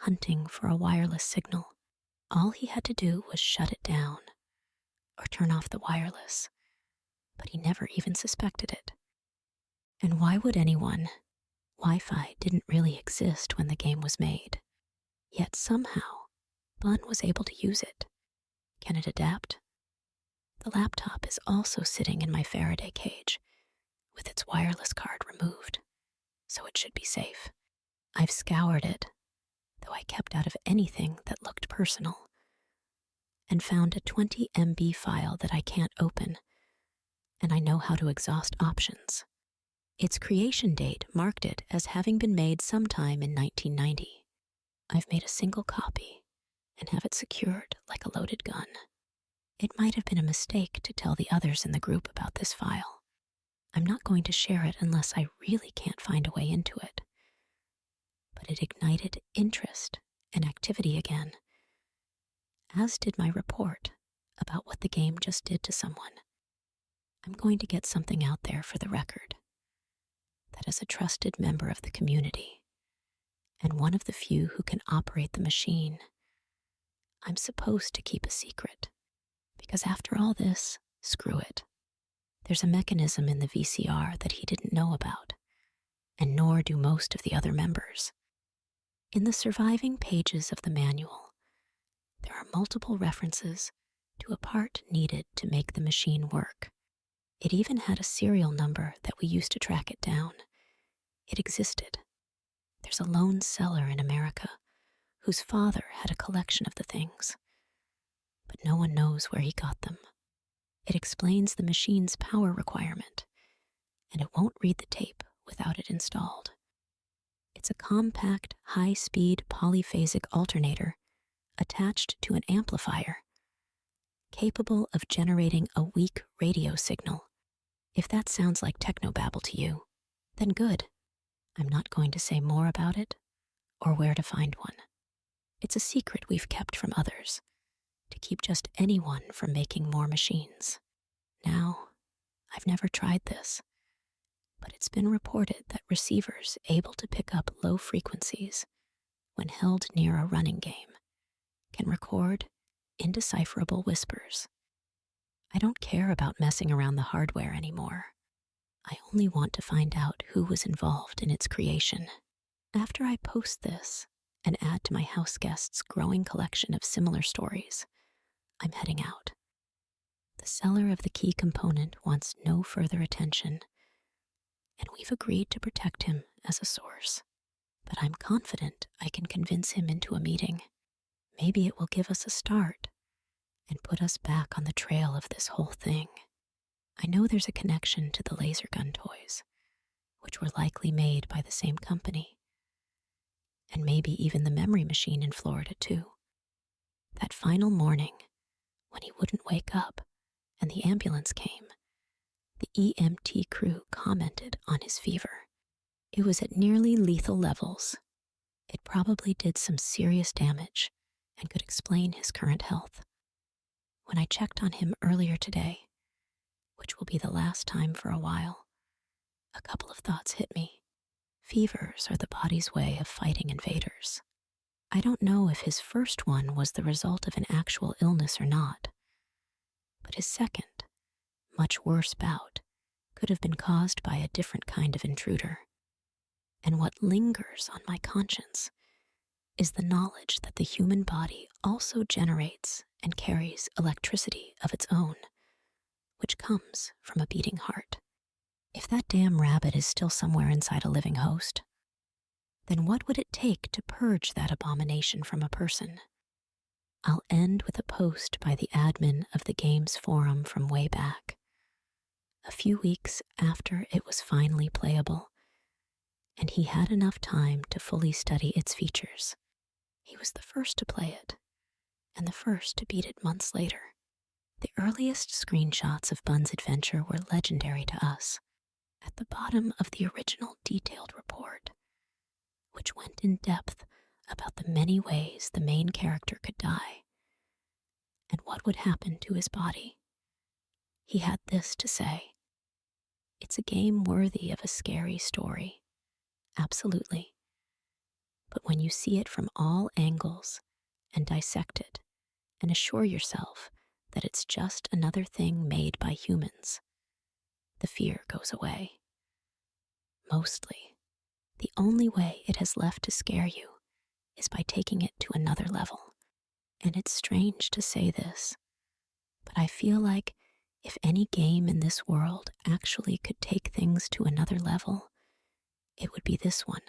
Speaker 1: hunting for a wireless signal. All he had to do was shut it down or turn off the wireless, but he never even suspected it. And why would anyone? Wi-Fi didn't really exist when the game was made. Yet somehow, Bun was able to use it. Can it adapt? The laptop is also sitting in my Faraday cage, with its wireless card removed, so it should be safe. I've scoured it, though I kept out of anything that looked personal, and found a 20 MB file that I can't open, and I know how to exhaust options. Its creation date marked it as having been made sometime in 1990. I've made a single copy and have it secured like a loaded gun. It might have been a mistake to tell the others in the group about this file. I'm not going to share it unless I really can't find a way into it. but it ignited interest and activity again, as did my report about what the game just did to someone. I'm going to get something out there for the record that as a trusted member of the community and one of the few who can operate the machine, I'm supposed to keep a secret. Because after all this, screw it. There's a mechanism in the VCR that he didn't know about, and nor do most of the other members. In the surviving pages of the manual, there are multiple references to a part needed to make the machine work. It even had a serial number that we used to track it down. It existed. There's a lone seller in America whose father had a collection of the things, but no one knows where he got them. It explains the machine's power requirement, and it won't read the tape without it installed. It's a compact, high-speed polyphasic alternator attached to an amplifier, capable of generating a weak radio signal. If that sounds like technobabble to you, then good. I'm not going to say more about it or where to find one. It's a secret we've kept from others to keep just anyone from making more machines. Now, I've never tried this, but it's been reported that receivers able to pick up low frequencies when held near a running game can record indecipherable whispers. I don't care about messing around the hardware anymore. I only want to find out who was involved in its creation. After I post this and add to my house guests' growing collection of similar stories, I'm heading out. The seller of the key component wants no further attention, and we've agreed to protect him as a source. But I'm confident I can convince him into a meeting. Maybe it will give us a start and put us back on the trail of this whole thing. I know there's a connection to the laser gun toys, which were likely made by the same company, and maybe even the memory machine in Florida too. That final morning, when he wouldn't wake up and the ambulance came, the EMT crew commented on his fever. It was at nearly lethal levels. It probably did some serious damage and could explain his current health. When I checked on him earlier today, which will be the last time for a while, a couple of thoughts hit me. Fevers are the body's way of fighting invaders. I don't know if his first one was the result of an actual illness or not, but his second, much worse bout could have been caused by a different kind of intruder. And what lingers on my conscience is the knowledge that the human body also generates and carries electricity of its own, which comes from a beating heart. If that damn rabbit is still somewhere inside a living host, then what would it take to purge that abomination from a person? I'll end with a post by the admin of the game's forum from way back, a few weeks after it was finally playable, and he had enough time to fully study its features. He was the first to play it, and the first to beat it months later. The earliest screenshots of Bun's adventure were legendary to us. At the bottom of the original detailed report, which went in depth about the many ways the main character could die and what would happen to his body, he had this to say: "It's a game worthy of a scary story, absolutely. But when you see it from all angles and dissect it and assure yourself that it's just another thing made by humans, the fear goes away. Mostly, the only way it has left to scare you is by taking it to another level. And it's strange to say this, but I feel like if any game in this world actually could take things to another level, it would be this one.